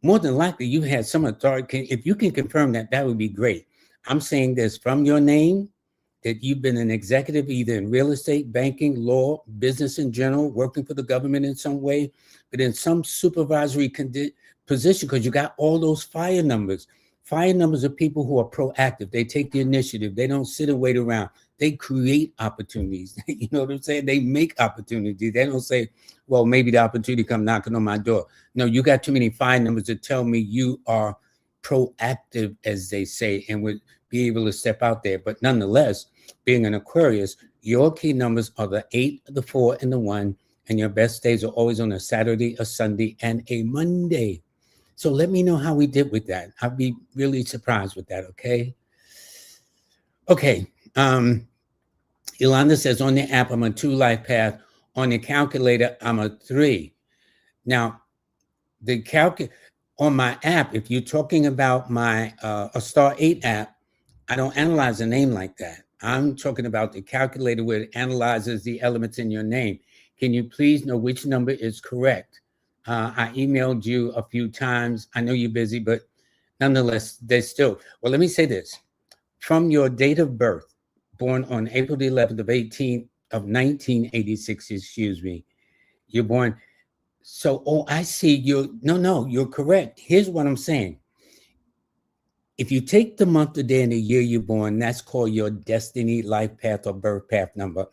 more than likely you had some authority. If you can confirm that, that would be great. I'm saying this from your name, that you've been an executive either in real estate, banking, law, business in general, working for the government in some way, but in some supervisory position, because you got all those fire numbers. Fire numbers are people who are proactive. They take the initiative. They don't sit and wait around. They create opportunities. You know what I'm saying? They make opportunities. They don't say, well, maybe the opportunity come knocking on my door. No, you got too many fire numbers to tell me you are proactive, as they say, and would be able to step out there. But nonetheless, being an Aquarius, your key numbers are the 8, the 4, and the 1, and your best days are always on a Saturday, a Sunday, and a Monday. So let me know how we did with that. I'd be really surprised with that, okay? Okay. Yolanda says, on the app, I'm a 2 life path. On the calculator, I'm a 3. Now, on my app, if you're talking about my a star 8 app, I don't analyze a name like that. I'm talking about the calculator where it analyzes the elements in your name. Can you please know which number is correct? I emailed you a few times. I know you're busy, but nonetheless, there's still. Well, let me say this. From your date of birth, born on April the 11th of 1986, excuse me, you're born. So, I see you're correct. Here's what I'm saying. If you take the month, the day, and the year you're born, that's called your destiny, life path, or birth path number.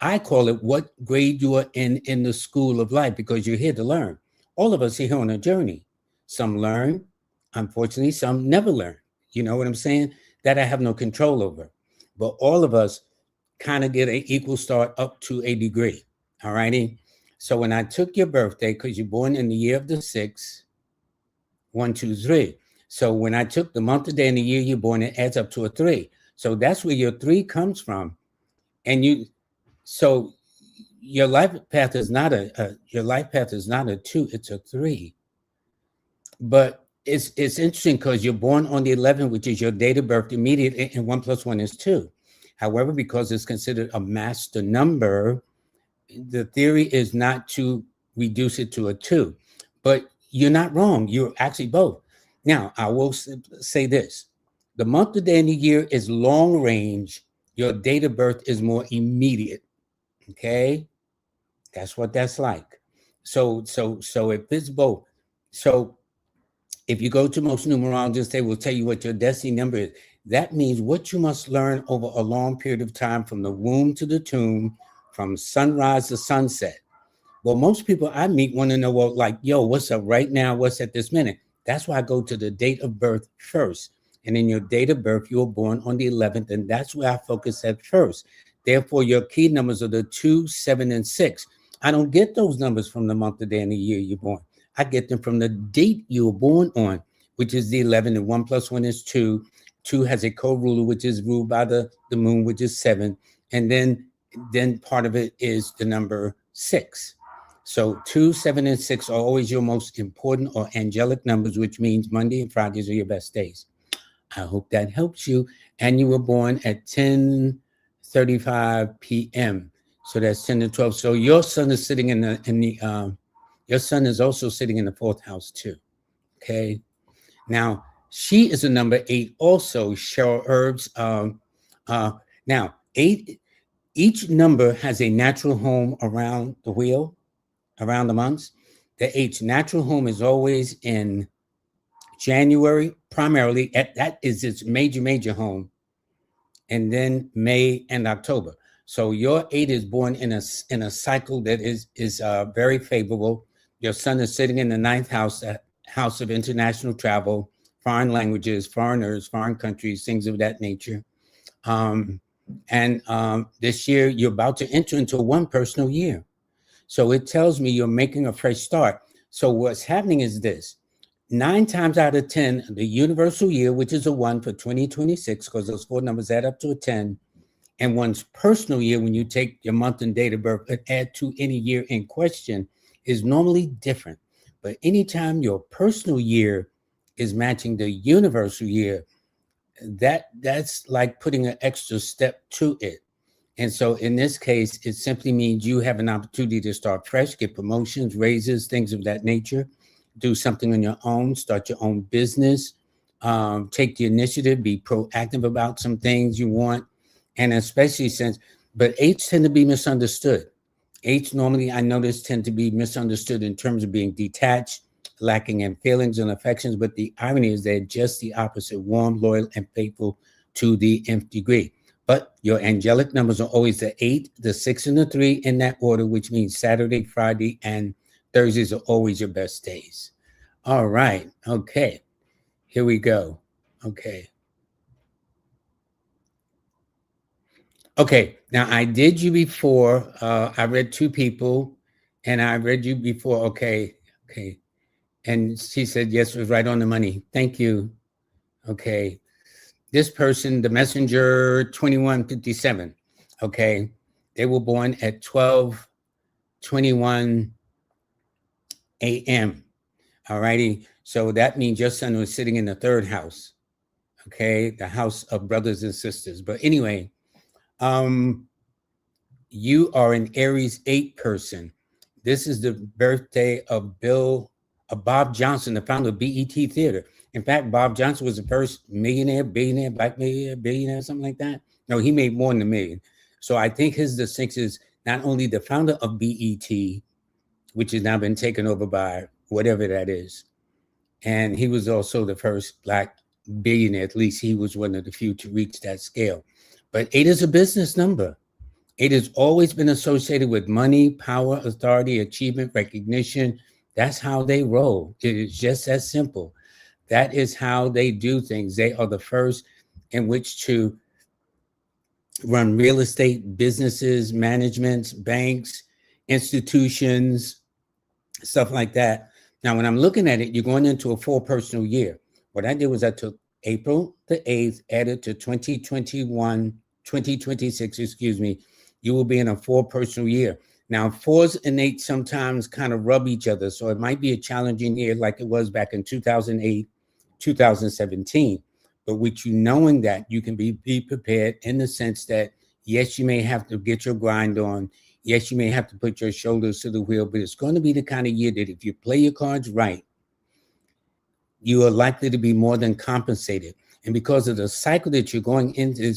I call it what grade you are in the school of life, because you're here to learn. All of us are here on a journey. Some learn, unfortunately, some never learn. You know what I'm saying? That I have no control over. But all of us kind of get an equal start up to a degree. All righty. So when I took your birthday, because you're born in the year of the 6, 1, 2, 3. So when I took the month, the day, and the year you're born, it adds up to a 3. So that's where your 3 comes from. And so your life path is not your life path is not a 2, it's a 3. But it's interesting because you're born on the 11th, which is your date of birth, immediate, and 1 + 1 is 2. However, because it's considered a master number, the theory is not to reduce it to a 2. But you're not wrong. You're actually both. Now, I will say this. The month, the day, and the year is long range. Your date of birth is more immediate. Okay? That's what that's like. So if it's both. So if you go to most numerologists, they will tell you what your destiny number is. That means what you must learn over a long period of time, from the womb to the tomb, from sunrise to sunset. Well, most people I meet want to know, well, like, yo, what's up right now? What's at this minute? That's why I go to the date of birth first. And in your date of birth, you were born on the 11th, and that's where I focus at first. Therefore, your key numbers are the 2, 7, and 6. I don't get those numbers from the month, the day, and the year you're born. I get them from the date you were born on, which is the 11, and 1 + 1 is 2. 2 has a co-ruler, which is ruled by the moon, which is 7. And then part of it is the number 6. So 2, 7, and 6 are always your most important or angelic numbers, which means Monday and Fridays are your best days. I hope that helps you. And you were born at 10:35 p.m. So that's 10 to 12. So your sun is sitting your sun is also sitting in the 4th house too. Okay. Now she is a number 8 also, Cheryl Herbs. Now 8, each number has a natural home around the wheel, around the months. The 8's natural home is always in January, primarily. That is its major home. And then May and October. So your 8 is born in a cycle that is very favorable. Your sun is sitting in the 9th house, house of international travel, foreign languages, foreigners, foreign countries, things of that nature. This year, you're about to enter into one personal year. So it tells me you're making a fresh start. So what's happening is this. 9 times out of 10, the universal year, which is a 1 for 2026, because those 4 numbers add up to a 10, and one's personal year, when you take your month and date of birth and add to any year in question, is normally different. But anytime your personal year is matching the universal year, that's like putting an extra step to it. And so in this case, it simply means you have an opportunity to start fresh, get promotions, raises, things of that nature, do something on your own, start your own business, take the initiative, be proactive about some things you want. And especially but 8s tend to be misunderstood. 8s normally, I notice, tend to be misunderstood in terms of being detached, lacking in feelings and affections. But the irony is they're just the opposite: warm, loyal, and faithful to the nth degree. But your angelic numbers are always the 8, the 6, and the 3 in that order, which means Saturday, Friday, and Thursdays are always your best days. All right. Okay. Here we go. Okay. Okay. Now, I did you before. I read 2 people, and I read you before. Okay. Okay. And she said, yes, it was right on the money. Thank you. Okay. This person, the messenger 2157. Okay. They were born at 12:21 a.m. All righty. So that means your sun was sitting in the 3rd house. Okay. The house of brothers and sisters. But anyway, you are an Aries 8 person. This is the birthday of Bob Johnson, the founder of BET Theater. In fact, Bob Johnson was the first millionaire, billionaire, black millionaire, billionaire, something like that. No, he made more than $1 million. So I think his distinction is not only the founder of BET, which has now been taken over by whatever that is, and he was also the first black billionaire. At least he was one of the few to reach that scale. But 8 is a business number. It has always been associated with money, power, authority, achievement, recognition. That's how they roll. It is just that simple. That is how they do things. They are the first in which to run real estate businesses, managements, banks, institutions, stuff like that. Now, when I'm looking at it, you're going into a full personal year. What I did was I took April the 8th, added to 2026, excuse me. You will be in a full personal year. Now, 4s and 8s sometimes kind of rub each other. So it might be a challenging year like it was back in 2008, 2017. But with you knowing that, you can be prepared in the sense that, yes, you may have to get your grind on. Yes, you may have to put your shoulders to the wheel, but it's going to be the kind of year that if you play your cards right, you are likely to be more than compensated. And because of the cycle that you're going into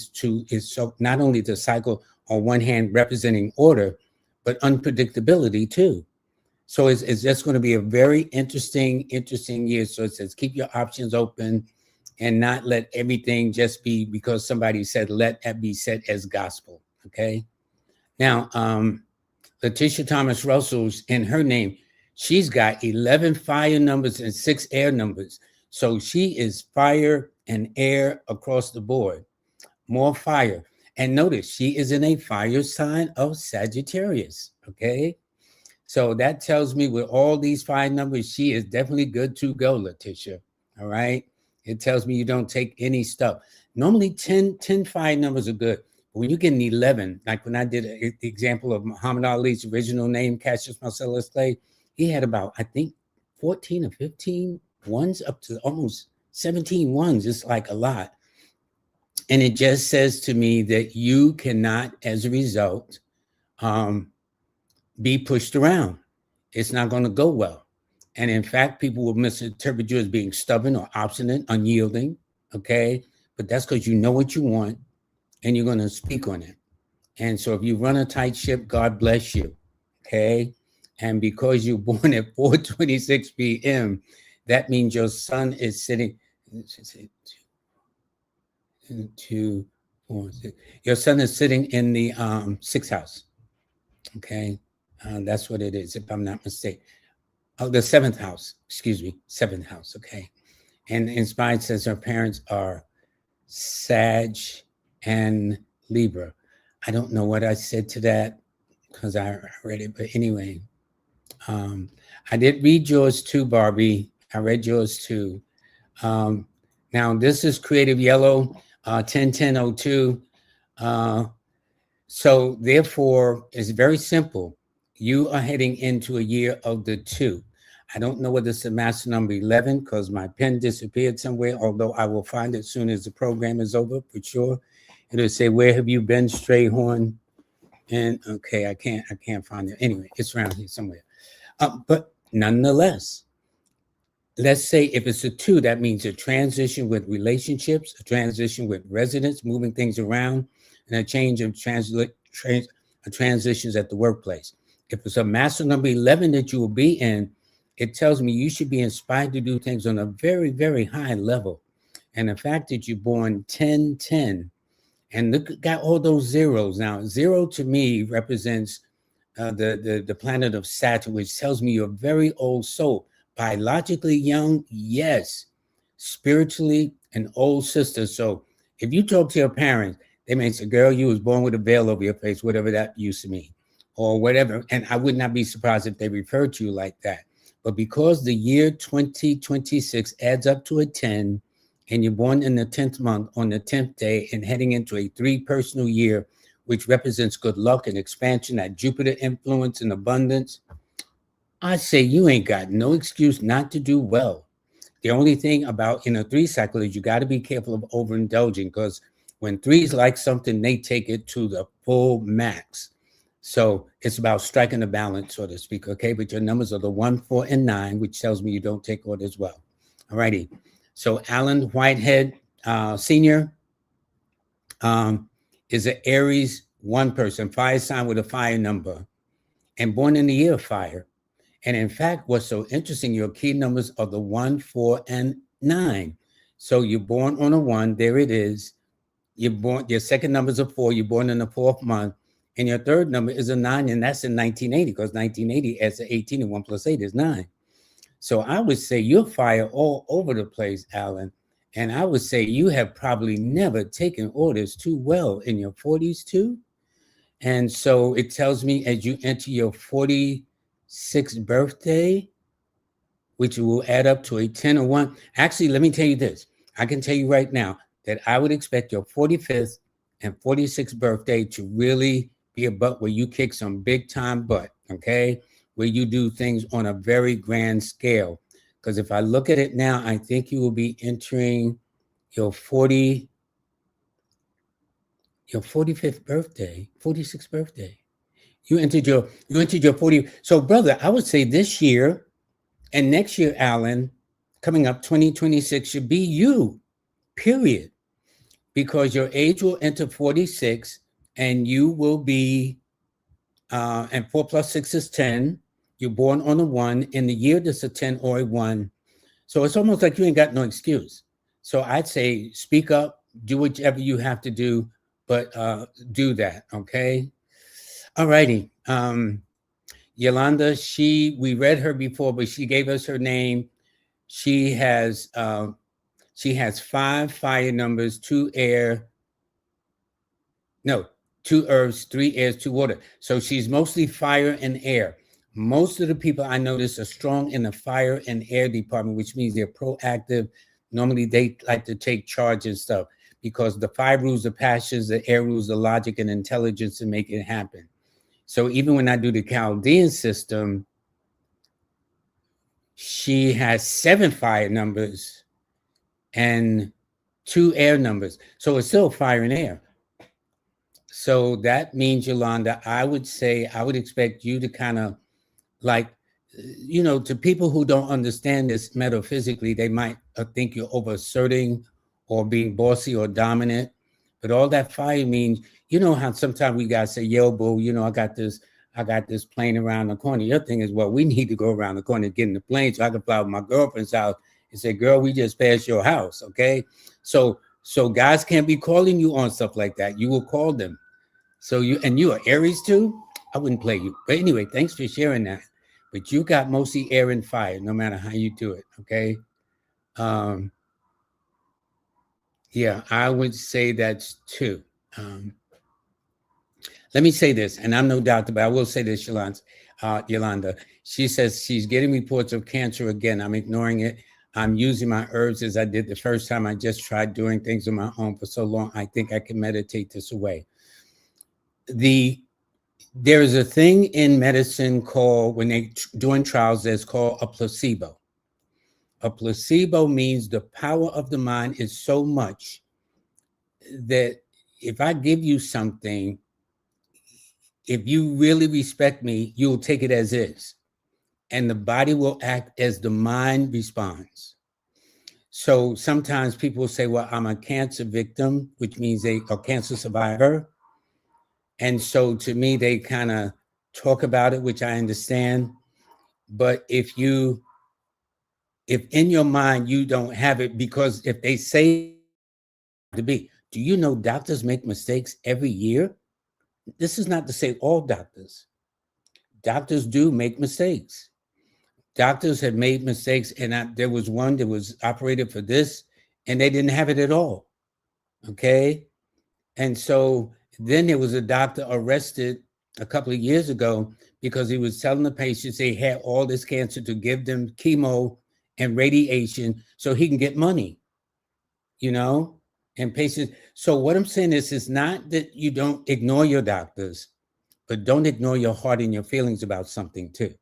is so not only the cycle on one hand representing order, but unpredictability too. So it's just going to be a very interesting year. So it says keep your options open and not let everything just be because somebody said let that be said as gospel. Okay. Now, Letitia Thomas Russell's in her name, she's got 11 fire numbers and 6 air numbers. So she is fire and air across the board. More fire. And notice she is in a fire sign of Sagittarius. Okay. So that tells me with all these 5 numbers, she is definitely good to go, Letitia. All right. It tells me you don't take any stuff. Normally 10 5 numbers are good. But when you get an 11, like when I did the example of Muhammad Ali's original name, Cassius Marcellus Clay, he had about, I think, 14 or 15 ones up to almost 17 ones. It's like a lot. And it just says to me that you cannot, as a result, be pushed around. It's not going to go well. And in fact, people will misinterpret you as being stubborn or obstinate, unyielding. Okay. But that's because you know what you want and you're going to speak on it. And so if you run a tight ship, God bless you. Okay. And because you're born at 4:26 p.m., that means your sun is sitting. Your sun is sitting in the 6th house. Okay. That's what it is, if I'm not mistaken. Oh, the 7th house, excuse me, 7th house. Okay. And Inspired says her parents are Sag and Libra. I don't know what I said to that because I read it, but anyway, I did read yours too, Barbie. I read yours too. Now this is Creative Yellow, 10-10-02. So therefore, it's very simple. You are heading into a year of the 2. I don't know whether it's the master number 11 because my pen disappeared somewhere, although I will find it as soon as the program is over for sure. It'll say, where have you been, Strayhorn? And okay, I can't find it. Anyway, it's around here somewhere. But nonetheless, let's say if it's a 2, that means a transition with relationships, a transition with residents, moving things around, and a change of transitions at the workplace. If it's a master number 11 that you will be in, it tells me you should be inspired to do things on a very, very high level. And the fact that you're born 10-10 and look, got all those zeros. Now, 0 to me represents the planet of Saturn, which tells me you're a very old soul. Biologically young, yes. Spiritually, an old sister. So if you talk to your parents, they may say, girl, you was born with a veil over your face, whatever that used to mean, or whatever. And I would not be surprised if they refer to you like that. But because the year 2026 adds up to a 10, and you're born in the 10th month on the 10th day and heading into a 3 personal year, which represents good luck and expansion, that Jupiter influence and abundance, I say you ain't got no excuse not to do well. The only thing about in a 3 cycle is you got to be careful of overindulging, because when 3s like something, they take it to the full max. So it's about striking a balance, so to speak. Okay, but your numbers are the 1, 4, and 9, which tells me you don't take orders well. All righty. So Alan Whitehead, Senior, is an Aries 1 person, fire sign with a fire number, and born in the year of fire. And in fact, what's so interesting, your key numbers are the 1, 4, and 9. So you're born on a 1, there it is. You're born, your second number is a 4, you're born in the 4th month, And your third number is a 9, and that's in 1980, because 1980 adds to 18, and 1 plus 8 is 9. So I would say you're fire all over the place, Alan. And I would say you have probably never taken orders too well in your 40s too. And so it tells me as you enter your 46th birthday, which will add up to a 10 or 1. Actually, let me tell you this. I can tell you right now that I would expect your 45th and 46th birthday to really be a butt where you kick some big time butt, okay? Where you do things on a very grand scale. Because if I look at it now, I think you will be entering your 45th birthday, 46th birthday. You entered your 40. So, brother, I would say this year and next year, Alan, coming up 2026 should be you, period. Because your age will enter 46 and you will be, and 4 plus 6 is 10. You're born on a 1. In the year, there's a 10 or a 1. So it's almost like you ain't got no excuse. So I'd say speak up, do whatever you have to do, but do that, okay? All righty. Yolanda, we read her before, but she gave us her name. She has 5 fire numbers, 2 earths, 3 airs, 2 water. So she's mostly fire and air. Most of the people I notice are strong in the fire and air department, which means they're proactive. Normally they like to take charge and stuff because the fire rules the passions, the air rules the logic and intelligence to make it happen. So even when I do the Chaldean system, she has 7 fire numbers and 2 air numbers. So it's still fire and air. So that means, Yolanda, I would say I would expect you to kind of like, to people who don't understand this metaphysically, they might think you're overasserting or being bossy or dominant. But all that fire means, how sometimes we gotta say, yo, boo, I got this plane around the corner. Your thing is, well, we need to go around the corner and get in the plane so I can fly with my girlfriend's house and say, girl, we just passed your house, okay? So guys can't be calling you on stuff like that. You will call them. So you are Aries too? I wouldn't play you. But anyway, thanks for sharing that. But you got mostly air and fire, no matter how you do it, okay? Yeah, I would say that's 2. Let me say this, and I'm no doctor, but I will say this, Yolanda. She says she's getting reports of cancer again. I'm ignoring it. I'm using my herbs as I did the first time. I just tried doing things on my own for so long. I think I can meditate this away. There is a thing in medicine called, when they doing trials, that's called a placebo. A placebo means the power of the mind is so much that if I give you something, if you really respect me, you'll take it as is. And the body will act as the mind responds. So sometimes people say, well, I'm a cancer victim, which means a cancer survivor. And so to me, they kind of talk about it, which I understand. But if in your mind you don't have it, because if they say to be, do you know doctors make mistakes every year? This is not to say all doctors. Doctors do make mistakes. Doctors have made mistakes, and there was one that was operated for this, and they didn't have it at all. Okay? And so then there was a doctor arrested a couple of years ago because he was telling the patients they had all this cancer to give them chemo and radiation so he can get money, and patients. So what I'm saying is, it's not that you don't ignore your doctors, but don't ignore your heart and your feelings about something too.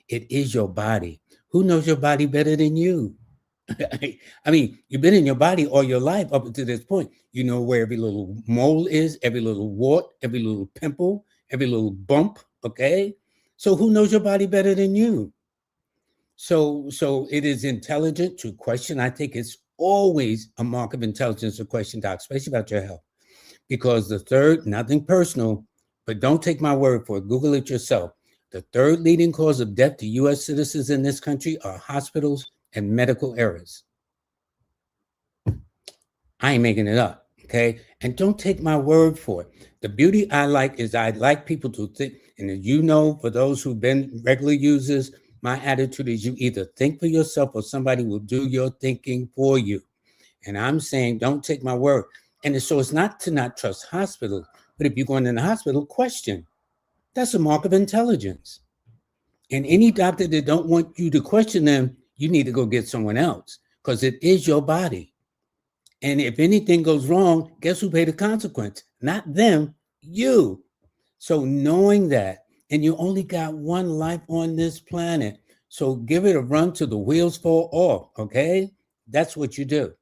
It is your body. Who knows your body better than you? I mean, you've been in your body all your life up until this point. You know where every little mole is, every little wart, every little pimple, every little bump, okay? So who knows your body better than you? So it is intelligent to question. I think it's always a mark of intelligence to question, doc, especially about your health. Because the third, nothing personal, but don't take my word for it. Google it yourself. The third leading cause of death to U.S. citizens in this country are hospitals and medical errors. I ain't making it up, okay? And don't take my word for it. The beauty I like is I like people to think, and as you know, for those who've been regular users, my attitude is you either think for yourself or somebody will do your thinking for you. And I'm saying, don't take my word. And so it's not to not trust hospitals, but if you're going in the hospital, question. That's a mark of intelligence. And any doctor that don't want you to question them, you need to go get someone else because it is your body. And if anything goes wrong, guess who paid the consequence? Not them, you. So knowing that, and you only got one life on this planet, so give it a run till the wheels fall off, okay? That's what you do.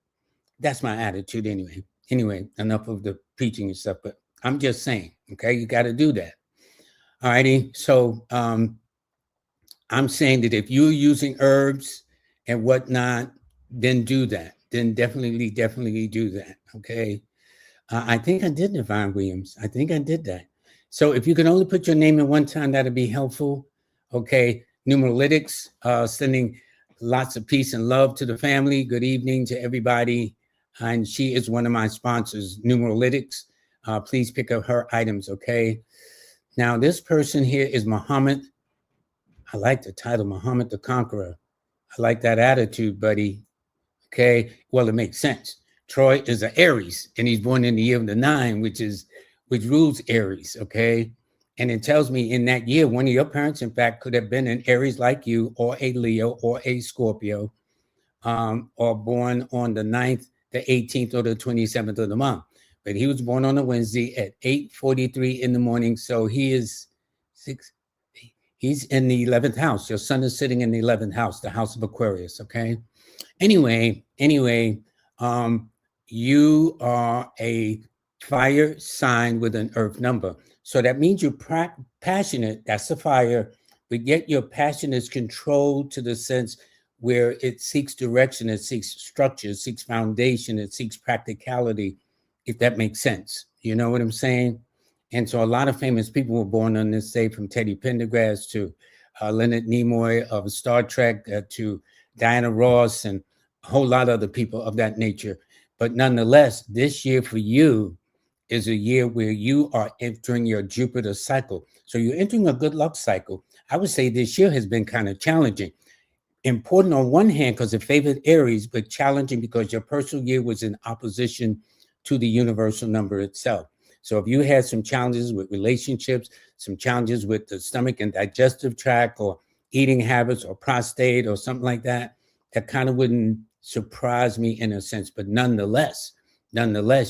That's my attitude anyway. Anyway, enough of the preaching and stuff, but I'm just saying, okay, you got to do that. All righty. So I'm saying that if you're using herbs and whatnot, then do that. Then definitely do that. Okay. I think I did Divine Williams. I think I did that. So if you can only put your name in one time, that'd be helpful. Okay. Numeralytics, sending lots of peace and love to the family. Good evening to everybody. And she is one of my sponsors, Numeralytics. Please pick up her items. Okay. Now, this person here is Muhammad. I like the title, Muhammad the Conqueror. I like that attitude, buddy. Okay, well, it makes sense. Troy is an Aries, and he's born in the year of the 9, which rules Aries. Okay, and it tells me in that year, one of your parents, in fact, could have been an Aries like you, or a Leo, or a Scorpio, or born on the 9th, the 18th, or the 27th of the month. But he was born on a Wednesday at 8:43 in the morning, so he is he's in the 11th house. Your sun is sitting in the 11th house, the house of Aquarius. Okay. Anyway, you are a fire sign with an earth number. So that means you're passionate. That's the fire. But yet your passion is controlled to the sense where it seeks direction, it seeks structure, it seeks foundation, it seeks practicality, if that makes sense. You know what I'm saying? And so a lot of famous people were born on this day, from Teddy Pendergrass to Leonard Nimoy of Star Trek to Diana Ross and a whole lot of other people of that nature. But nonetheless, this year for you is a year where you are entering your Jupiter cycle. So you're entering a good luck cycle. I would say this year has been kind of challenging. Important on one hand because it favored Aries, but challenging because your personal year was in opposition to the universal number itself. So if you had some challenges with relationships, some challenges with the stomach and digestive tract or eating habits or prostate or something like that, that kind of wouldn't surprise me in a sense. But nonetheless,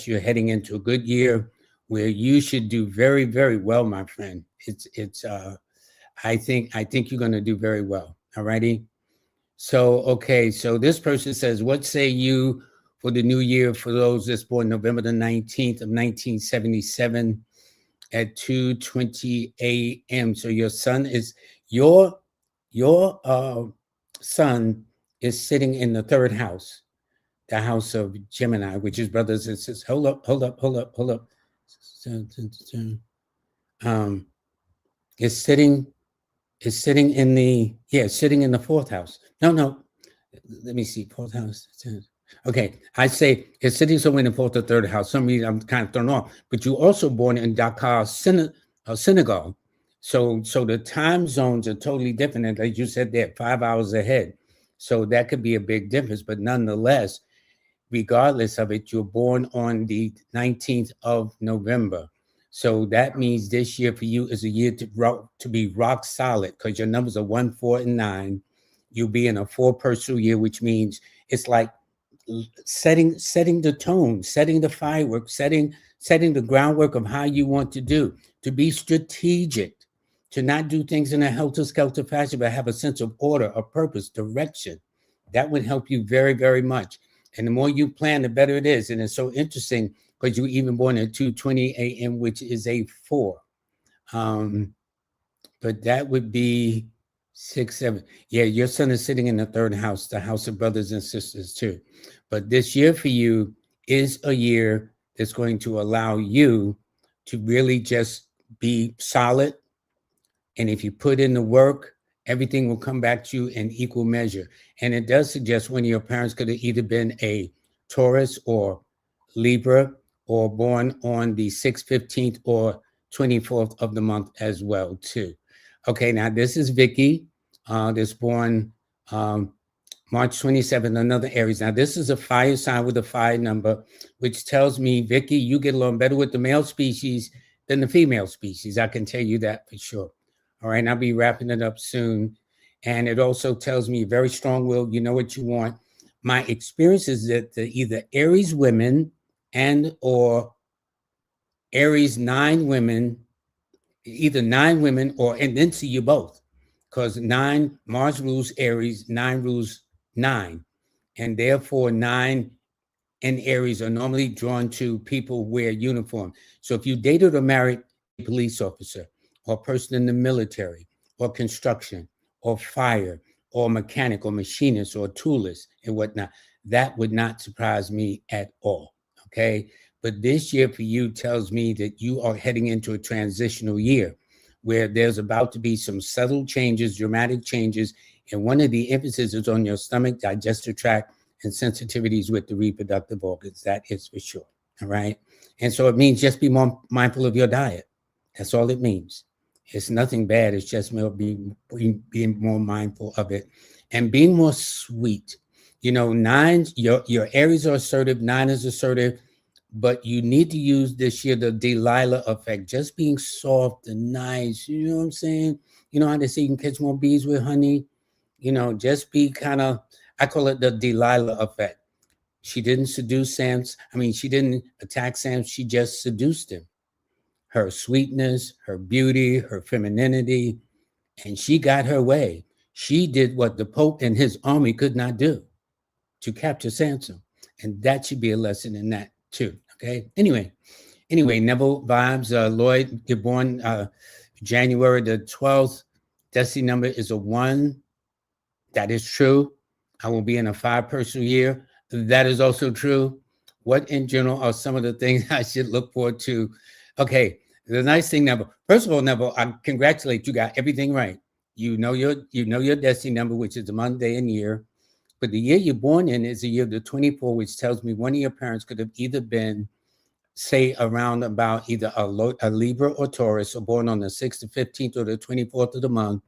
you're heading into a good year where you should do very, very well, my friend. I think you're going to do very well. All righty. So, okay. So this person says, what say you for the new year for those that's born November the 19th of 1977 at 2:20 a.m. So your son is your son is sitting in the 3rd house, the house of Gemini, which is brothers and sisters. Hold up. It's sitting in the sitting in the 4th house. No. Let me see. 4th house. Okay, I say it's sitting somewhere in the 4th or 3rd house. Some reason I'm kind of thrown off. But you also born in Dakar, Senegal. So the time zones are totally different. And like you said, they're 5 hours ahead. So that could be a big difference. But nonetheless, regardless of it, you're born on the 19th of November. So that means this year for you is a year to be rock solid because your numbers are 1, 4, and 9. You'll be in a 4 personal year, which means it's like setting the tone, setting the fireworks, setting the groundwork of how you want to do, to be strategic, to not do things in a helter-skelter fashion, but have a sense of order, a purpose, direction. That would help you very, very much. And the more you plan, the better it is. And it's so interesting because you were even born at 2:20 a.m., which is a 4. But that would be 6, 7. Yeah, your son is sitting in the 3rd house, the house of brothers and sisters too. But this year for you is a year that's going to allow you to really just be solid. And if you put in the work, everything will come back to you in equal measure. And it does suggest one of your parents could have either been a Taurus or Libra or born on the 6th, 15th, or 24th of the month as well, too. Okay, now this is Vicky. That's born March 27th, another Aries. Now, this is a fire sign with a fire number, which tells me, Vicky, you get along better with the male species than the female species. I can tell you that for sure. All right, and I'll be wrapping it up soon. And it also tells me very strong will, you know what you want. My experience is that the either Aries women and or Aries 9 women, either 9 women or, and then see you both. Because 9, Mars rules Aries, 9 rules 9. And therefore 9 and Aries are normally drawn to people who wear uniform. So if you dated or married a police officer or a person in the military or construction or fire or mechanic or machinist or toolist and whatnot, that would not surprise me at all, okay? But this year for you tells me that you are heading into a transitional year where there's about to be some subtle changes, dramatic changes, and one of the emphasis is on your stomach, digestive tract, and sensitivities with the reproductive organs. That is for sure. All right. And so it means just be more mindful of your diet. That's all it means. It's nothing bad. It's just being more mindful of it and being more sweet. You know, 9, your Aries are assertive, 9 is assertive, but you need to use this year the Delilah effect, just being soft and nice. You know what I'm saying? You know how they say you can catch more bees with honey? You know, just be kind of, I call it the Delilah effect. She didn't seduce Sam. I mean, she didn't attack Sam. She just seduced him. Her sweetness, her beauty, her femininity, and she got her way. She did what the Pope and his army could not do to capture Samson. And that should be a lesson in that too. Okay. Anyway, Neville vibes. Lloyd, you're born January the 12th. Destiny number is a 1. That is true. I will be in a 5 personal year. That is also true. What in general are some of the things I should look forward to? Okay, the nice thing, Neville. First of all, Neville, I congratulate you. Got everything right. You know your destiny number, which is the month, day, and year. But the year you're born in is the year of the 24, which tells me one of your parents could have either been, say, around about either a Libra or Taurus, or born on the 6th, the 15th, or the 24th of the month.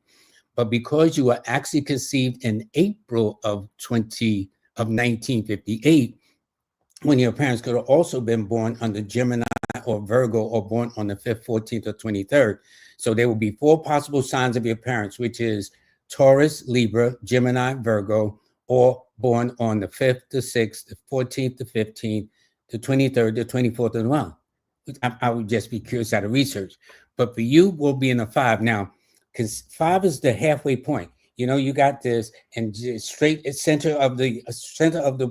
But because you were actually conceived in April of 1958, when your parents could have also been born under Gemini or Virgo, or born on the 5th, 14th, or 23rd. So there will be 4 possible signs of your parents, which is Taurus, Libra, Gemini, Virgo, or born on the 5th, the 6th, the 14th, the 15th, the 23rd, the 24th of the month. I would just be curious out of research. But for you, we'll be in a 5. Now, because 5 is the halfway point. You know, you got this, and straight center of the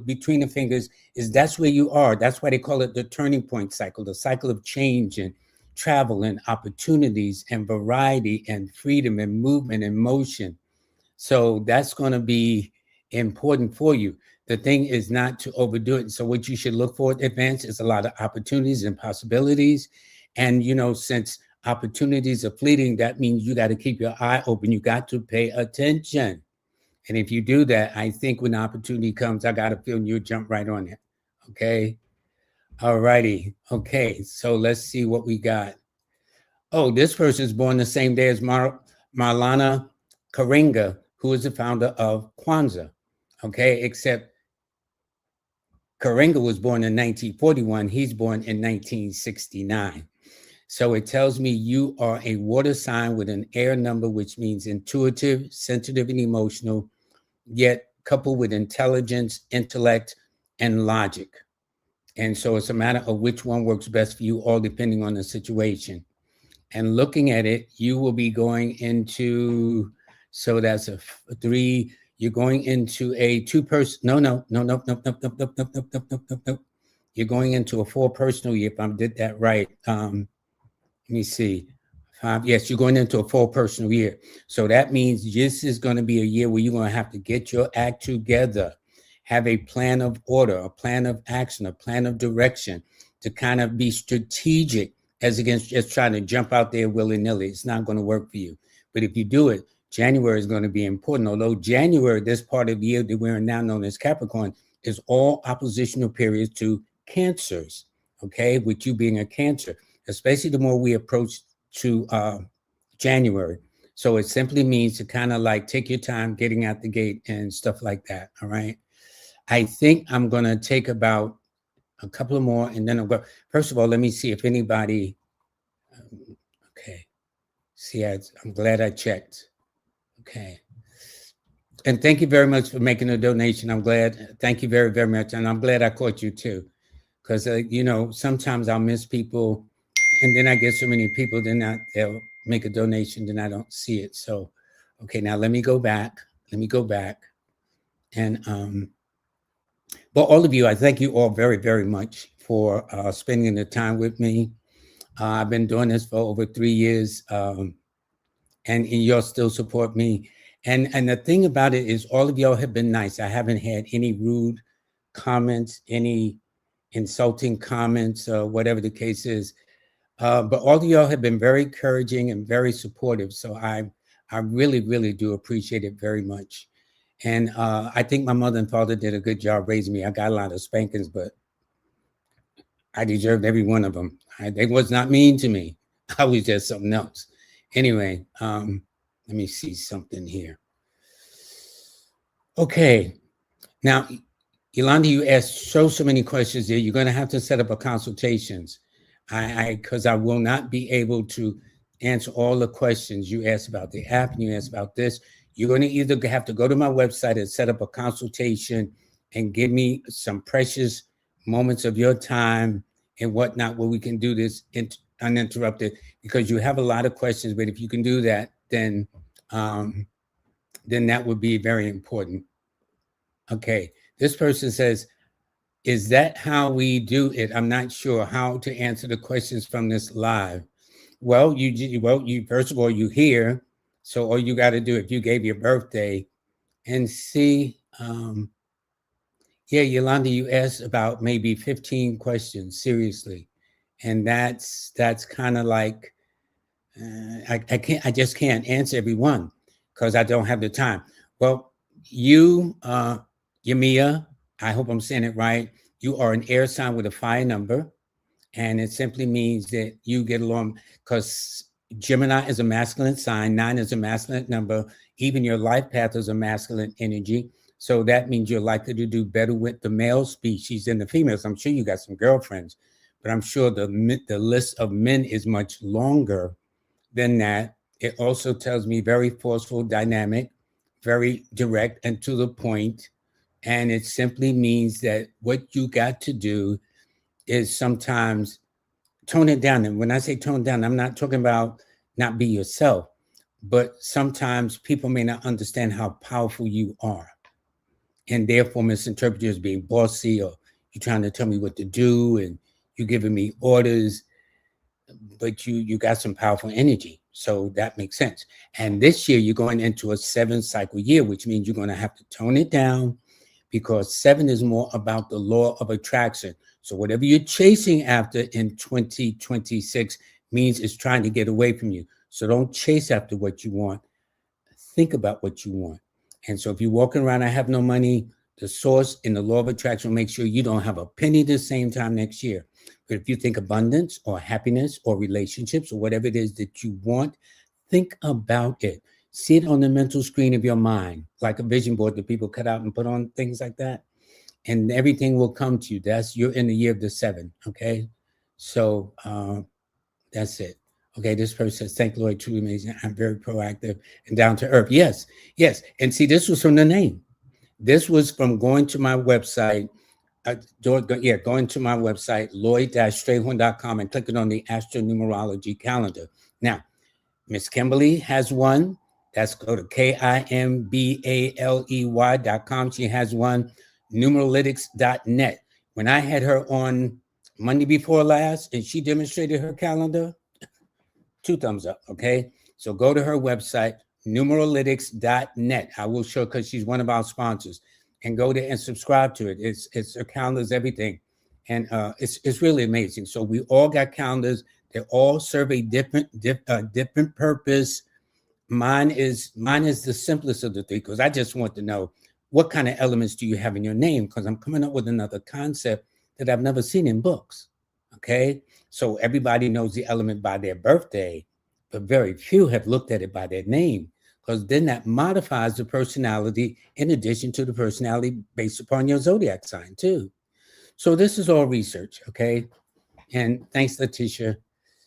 between the fingers is that's where you are. That's why they call it the turning point cycle, the cycle of change and travel and opportunities and variety and freedom and movement and motion. So that's going to be important for you. The thing is not to overdo it. So what you should look for in advance is a lot of opportunities and possibilities. And, you know, since opportunities are fleeting, that means you got to keep your eye open. You got to pay attention. And if you do that, I think when opportunity comes, I got a feeling you'll jump right on it. Okay. All righty. Okay. So let's see what we got. Oh, this person is born the same day as Marlana Karenga, who is the founder of Kwanzaa. Okay. Except Karenga was born in 1941. He's born in 1969. So it tells me you are a water sign with an air number, which means intuitive, sensitive, and emotional, yet coupled with intelligence, intellect, and logic. And so it's a matter of which one works best for you, all depending on the situation. And looking at it, you will be going into, so that's a 3, you're going into a 2-person, no. You're going into a 4 personal year, if I did that right. Let me see. 5. Yes, you're going into a 4 personal year. So that means this is going to be a year where you're going to have to get your act together, have a plan of order, a plan of action, a plan of direction to kind of be strategic as against just trying to jump out there willy-nilly. It's not going to work for you. But if you do it, January is going to be important. Although January, this part of the year that we're now known as Capricorn, is all oppositional periods to Cancers. okay, with you being a Cancer, especially the more we approach to January. So it simply means to kind of like take your time getting out the gate and stuff like that. All right. I think I'm going to take about a couple of more and then I'll go. First of all, let me see if anybody. Okay. See, I'm glad I checked. Okay. And thank you very much for making a donation. I'm glad. Thank you very, very much. And I'm glad I caught you too. Because, sometimes I'll miss people and then I get so many people, then they'll make a donation, then I don't see it. So, okay, now let me go back. And, but all of you, I thank you all very, very much for spending the time with me. I've been doing this for over 3 years, and y'all still support me. And the thing about it is all of y'all have been nice. I haven't had any rude comments, any insulting comments, whatever the case is. But all of y'all have been very encouraging and very supportive. So I really, really do appreciate it very much. And I think my mother and father did a good job raising me. I got a lot of spankings, but I deserved every one of them. They was not mean to me. I was just something else. Anyway, let me see something here. Okay. Now, Yolanda, you asked so many questions there. You're going to have to set up a consultations. Because I will not be able to answer all the questions you asked about the app and you asked about this. You're going to either have to go to my website and set up a consultation and give me some precious moments of your time and whatnot, where we can do this uninterrupted, because you have a lot of questions. But if you can do that, then that would be very important. Okay, this person says, is that how we do it? I'm not sure how to answer the questions from this live. Well, you first of all, you here. So all you got to do, if you gave your birthday and see, yeah, Yolanda, you asked about maybe 15 questions, seriously. And that's kind of like, I just can't answer every one because I don't have the time. Well, you, Yamia, I hope I'm saying it right. You are an air sign with a fire number. And it simply means that you get along, because Gemini is a masculine sign, 9 is a masculine number, even your life path is a masculine energy. So that means you're likely to do better with the male species than the females. I'm sure you got some girlfriends, but I'm sure the list of men is much longer than that. It also tells me very forceful, dynamic, very direct and to the point. And it simply means that what you got to do is sometimes tone it down. And when I say tone down, I'm not talking about not be yourself, but sometimes people may not understand how powerful you are and therefore misinterpret you as being bossy, or you're trying to tell me what to do and you're giving me orders, but you got some powerful energy. So that makes sense. And this year you're going into a 7-cycle year, which means you're going to have to tone it down, because 7 is more about the law of attraction. So whatever you're chasing after in 2026 means it's trying to get away from you. So don't chase after what you want. Think about what you want. And so if you're walking around, I have no money, the source in the law of attraction will make sure you don't have a penny the same time next year. But if you think abundance or happiness or relationships or whatever it is that you want, think about it. See it on the mental screen of your mind, like a vision board that people cut out and put on things like that. And everything will come to you. You're in the year of the 7. Okay. So that's it. Okay. This person says, thank Lloyd, truly amazing. I'm very proactive and down to earth. Yes. Yes. And see, this was from the name. This was from going to my website. Going to my website, Lloyd-Strayhorn.com, and clicking on the astronumerology calendar. Now, Miss Kimberly has one. That's go to KIMBALEY.com. She has one, numeralytics.net. When I had her on Monday before last and she demonstrated her calendar, 2 thumbs up, okay? So go to her website, numeralytics.net. I will show, because she's one of our sponsors, and go there and subscribe to it. It's her calendars, everything. And it's really amazing. So we all got calendars. They all serve a different purpose. Mine is the simplest of the 3, because I just want to know what kind of elements do you have in your name, because I'm coming up with another concept that I've never seen in books. Okay. So everybody knows the element by their birthday, but very few have looked at it by their name, because then that modifies the personality in addition to the personality based upon your zodiac sign, too. So this is all research. Okay. And thanks, Letitia.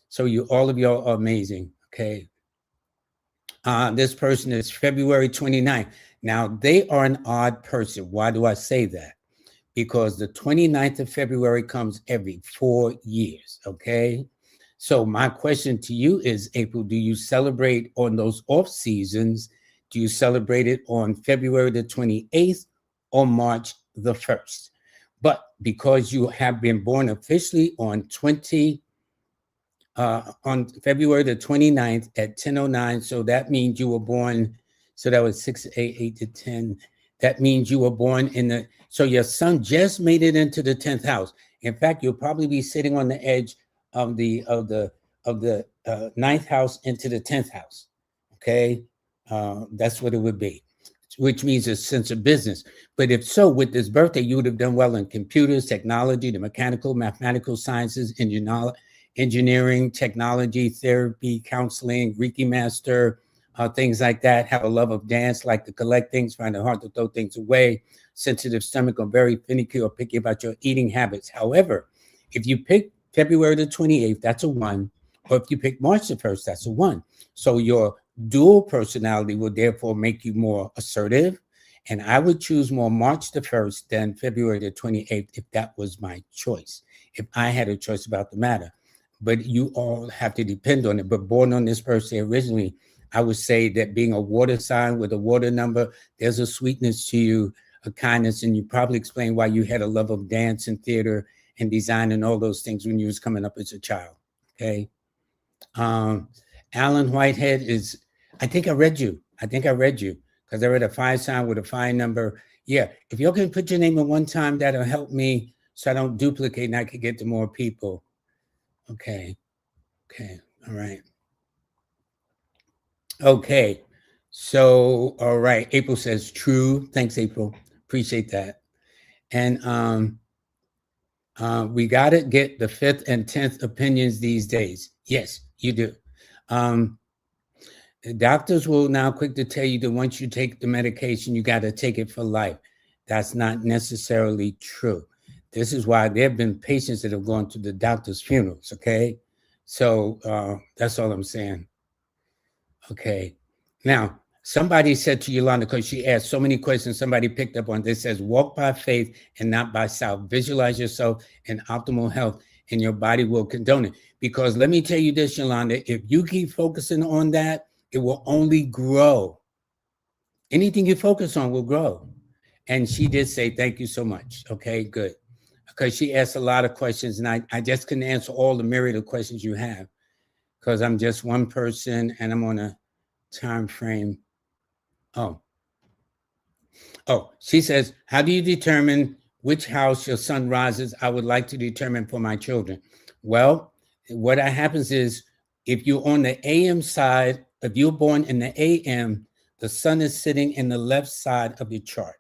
So all of y'all are amazing. Okay. This person is February 29th. Now, they are an odd person. Why do I say that? Because the 29th of February comes every 4 years, okay? So my question to you is, April, do you celebrate on those off seasons? Do you celebrate it on February the 28th or March the 1st? But because you have been born officially on February the 29th at 10:09. So that means you were born, so that was 6, 8, 8 to 10. That means you were born so your son just made it into the 10th house. In fact, you'll probably be sitting on the edge of the ninth house into the 10th house. Okay. That's what it would be, which means a sense of business. But if so, with this birthday, you would have done well in computers, technology, the mechanical, mathematical sciences, engineering, technology, therapy, counseling, Reiki master, things like that. Have a love of dance, like to collect things, find it hard to throw things away, sensitive stomach, or very finicky or picky about your eating habits. However, if you pick February the 28th, that's a 1. Or if you pick March the 1st, that's a 1. So your dual personality will therefore make you more assertive. And I would choose more March the 1st than February the 28th if that was my choice, if I had a choice about the matter. But you all have to depend on it. But born on this birthday originally, I would say that being a water sign with a water number, there's a sweetness to you, a kindness, and you probably explain why you had a love of dance and theater and design and all those things when you was coming up as a child. Okay. Alan Whitehead is, I think I read you because I read a 5 sign with a 5 number. Yeah. If you can put your name in one time, that'll help me so I don't duplicate and I can get to more people. Okay. All right. Okay. So, all right. April says true. Thanks, April. Appreciate that. And we got to get the 5th and 10th opinions these days. Yes, you do. Doctors will now quick to tell you that once you take the medication, you got to take it for life. That's not necessarily true. This is why there have been patients that have gone to the doctor's funerals. Okay. So that's all I'm saying. Okay. Now, somebody said to Yolanda, because she asked so many questions, somebody picked up on this, says, walk by faith and not by sight. Visualize yourself in optimal health and your body will condone it. Because let me tell you this, Yolanda, if you keep focusing on that, it will only grow. Anything you focus on will grow. And she did say, thank you so much. Okay, good. Because she asked a lot of questions and I just couldn't answer all the myriad of questions you have because I'm just one person and I'm on a time frame. Oh, she says, how do you determine which house your sun rises? I would like to determine for my children. Well, what happens is if you're on the AM side, if you're born in the AM, the sun is sitting in the left side of the chart.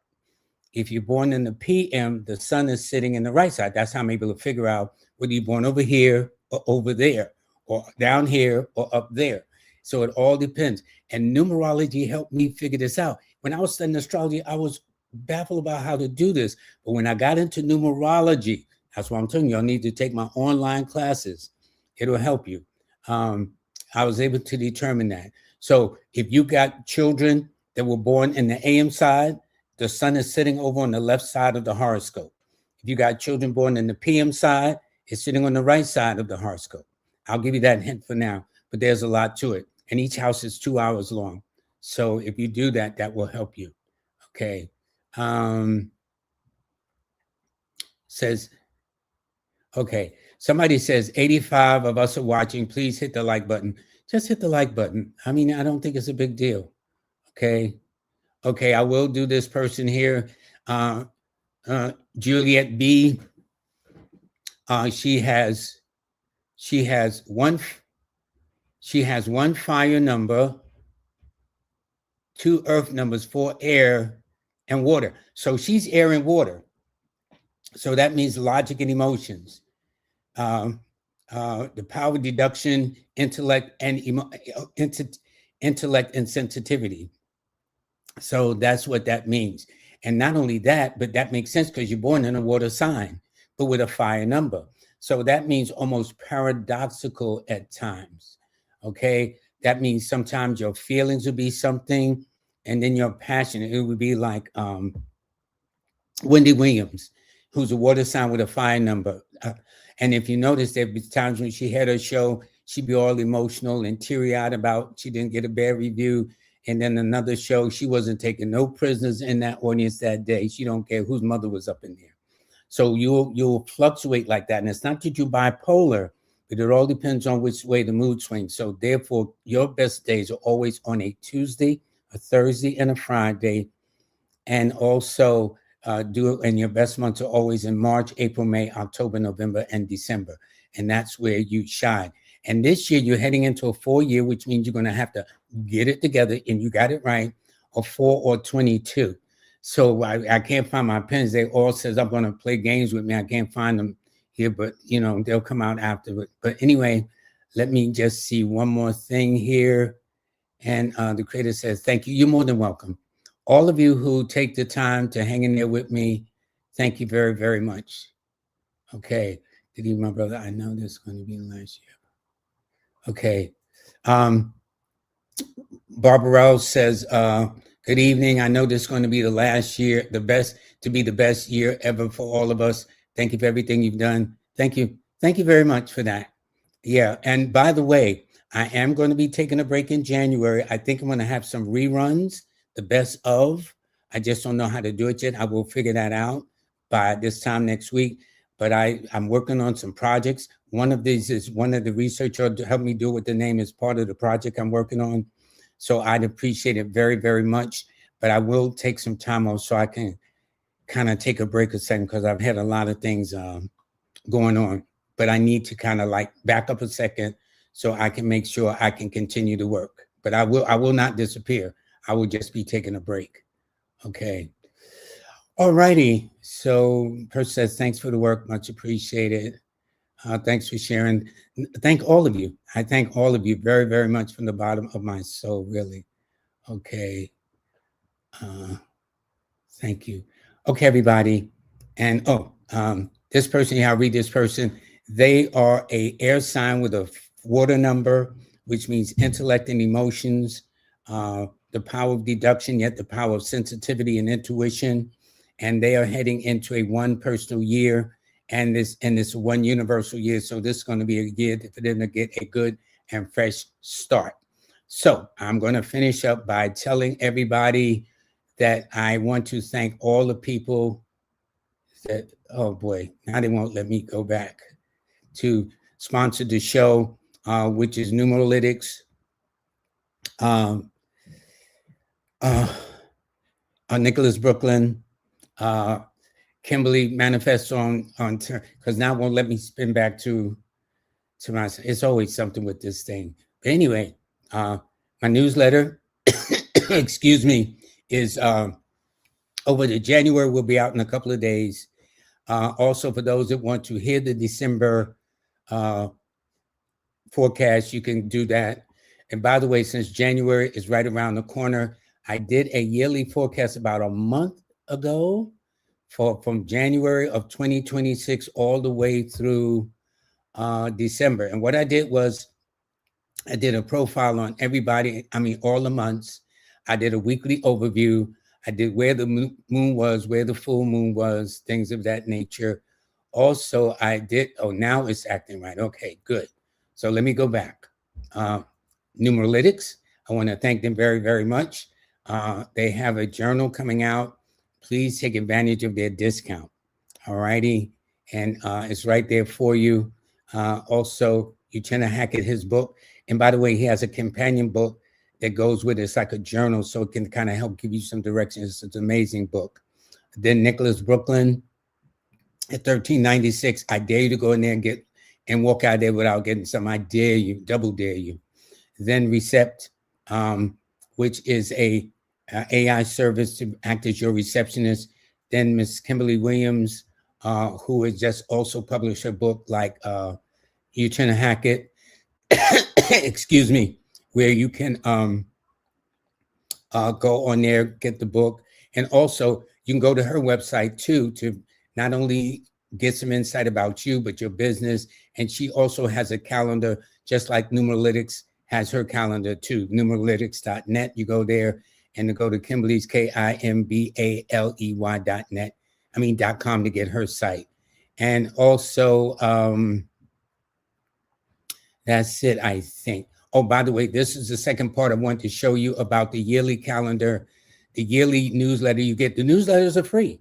If you're born in the PM, the sun is sitting in the right side. That's how I'm able to figure out whether you're born over here or over there, or down here or up there. So it all depends. And numerology helped me figure this out. When I was studying astrology, I was baffled about how to do this. But when I got into numerology, that's why I'm telling you, I need to take my online classes. It'll help you. I was able to determine that. So if you got children that were born in the AM side, the sun is sitting over on the left side of the horoscope. If you got children born in the PM side, it's sitting on the right side of the horoscope. I'll give you that hint for now, but there's a lot to it. And each house is 2 hours long. So if you do that, that will help you. Okay. Says, okay. Somebody says 85 of us are watching. Please hit the like button. Just hit the like button. I mean, I don't think it's a big deal. Okay. Okay, I will do this person here. Juliet B. She has one fire number, 2 earth numbers, 4 air and water. So she's air and water. So that means logic and emotions. the power of deduction, intellect, and intellect and sensitivity. So that's what that means. And not only that, but that makes sense because you're born in a water sign, but with a fire number. So that means almost paradoxical at times. Okay. That means sometimes your feelings will be something, and then your passion, it would be like Wendy Williams, who's a water sign with a fire number. And if you notice, there'd be times when she had her show, she'd be all emotional and teary-eyed about she didn't get a bad review. And then another show, she wasn't taking no prisoners in that audience that day. She don't care whose mother was up in there. So you'll fluctuate like that. And it's not that you're bipolar, but it all depends on which way the mood swings. So therefore, your best days are always on a Tuesday, a Thursday, and a Friday. And also do it, and your best months are always in March, April, May, October, November, and December. And that's where you shine. And this year you're heading into a 4-year, which means you're going to have to get it together, and you got it right, a 4 or 22. So I can't find my pens. They all says I'm going to play games with me. I can't find them here, but you know, they'll come out afterward. But anyway, let me just see one more thing here. And the creator says, thank you. You're more than welcome. All of you who take the time to hang in there with me, thank you very, very much. Okay. Did you, my brother? I know this is going to be last year. Okay. Barbara says, good evening. I know this is going to be the last year, the best year ever for all of us. Thank you for everything you've done. Thank you. Thank you very much for that. Yeah. And by the way, I am going to be taking a break in January. I think I'm going to have some reruns, the best of. I just don't know how to do it yet. I will figure that out by this time next week. But I'm working on some projects. One of these is one of the researchers to help me do what the name is part of the project I'm working on. So I'd appreciate it very, very much. But I will take some time off so I can kind of take a break a second, because I've had a lot of things going on. But I need to kind of like back up a second so I can make sure I can continue to work. But I will not disappear. I will just be taking a break. Okay. All righty. So person says, thanks for the work. Much appreciated. Thanks for sharing. Thank all of you. I thank all of you very, very much from the bottom of my soul, really. Okay. Thank you. Okay, everybody. And this person here, I'll read this person. They are a air sign with a water number, which means intellect and emotions, the power of deduction, yet the power of sensitivity and intuition. And they are heading into a one personal year and this one universal year. So this is going to be a year for them to get a good and fresh start. So I'm going to finish up by telling everybody that I want to thank all the people that, oh boy, now they won't let me go back, to sponsor the show, which is Numeralytics, Nicholas Brooklyn, Kimberly Manifest on because now it won't let me spin back to my, it's always something with this thing. But anyway, my newsletter, excuse me, is over the January, will be out in a couple of days. Also, for those that want to hear the December forecast, you can do that. And by the way, since January is right around the corner, I did a yearly forecast about a month ago from January of 2026 all the way through December. And what I did was I did a profile on everybody, I mean, all the months. I did a weekly overview. I did where the moon was, where the full moon was, things of that nature. Also, I did, oh, now it's acting right. Okay, good. So let me go back. Numeralytics, I want to thank them very, very much. They have a journal coming out. Please take advantage of their discount. All righty. And it's right there for you. Also, Lieutenant Hackett, his book. And by the way, he has a companion book that goes with it. It's like a journal, so it can kind of help give you some directions. It's an amazing book. Then Nicholas Brooklyn at $13.96. I dare you to go in there and walk out there without getting some. I dare you, double dare you. Then Recept, which is a AI service to act as your receptionist. Then Miss Kimberly Williams, who has just also published her book, like You Trying to Hack It, excuse me, where you can go on there, get the book. And also, you can go to her website too to not only get some insight about you, but your business. And she also has a calendar, just like Numeralytics has her calendar too, numeralytics.net. You go there and to go to Kimberly's, KIMBALEY.net, .com to get her site. And also, that's it, I think. Oh, by the way, this is the second part I want to show you about the yearly calendar, the yearly newsletter you get. The newsletters are free.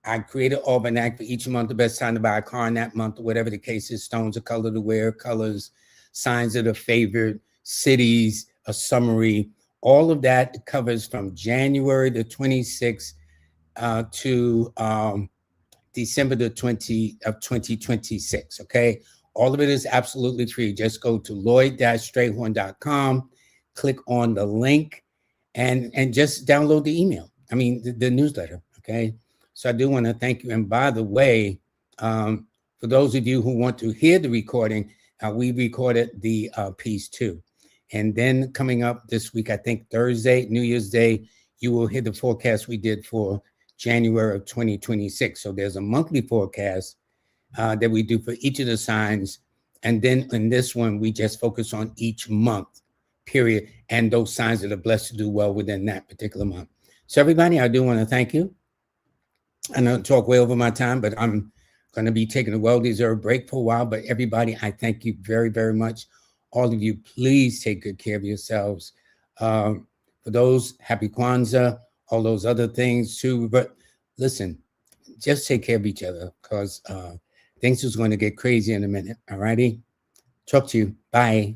I created an almanac for each month, the best time to buy a car in that month, or whatever the case is, stones of color to wear, colors, signs that are favored, cities, a summary. All of that covers from January the 26th to December the 2026, okay? All of it is absolutely free. Just go to LLoyd-Strayhorn.com, click on the link, and just download the email. I mean, the newsletter, okay? So I do want to thank you. And by the way, for those of you who want to hear the recording, we recorded the piece too. And then coming up this week, I think Thursday, New Year's Day, you will hear the forecast we did for January of 2026. So there's a monthly forecast that we do for each of the signs. And then in this one, we just focus on each month, period, and those signs that are blessed to do well within that particular month. So everybody, I do want to thank you. I know I talk way over my time, but I'm going to be taking a well-deserved break for a while. But everybody, I thank you very, very much. All of you, please take good care of yourselves. For those, happy Kwanzaa, all those other things too. But listen, just take care of each other, because things is going to get crazy in a minute. All righty. Talk to you. Bye.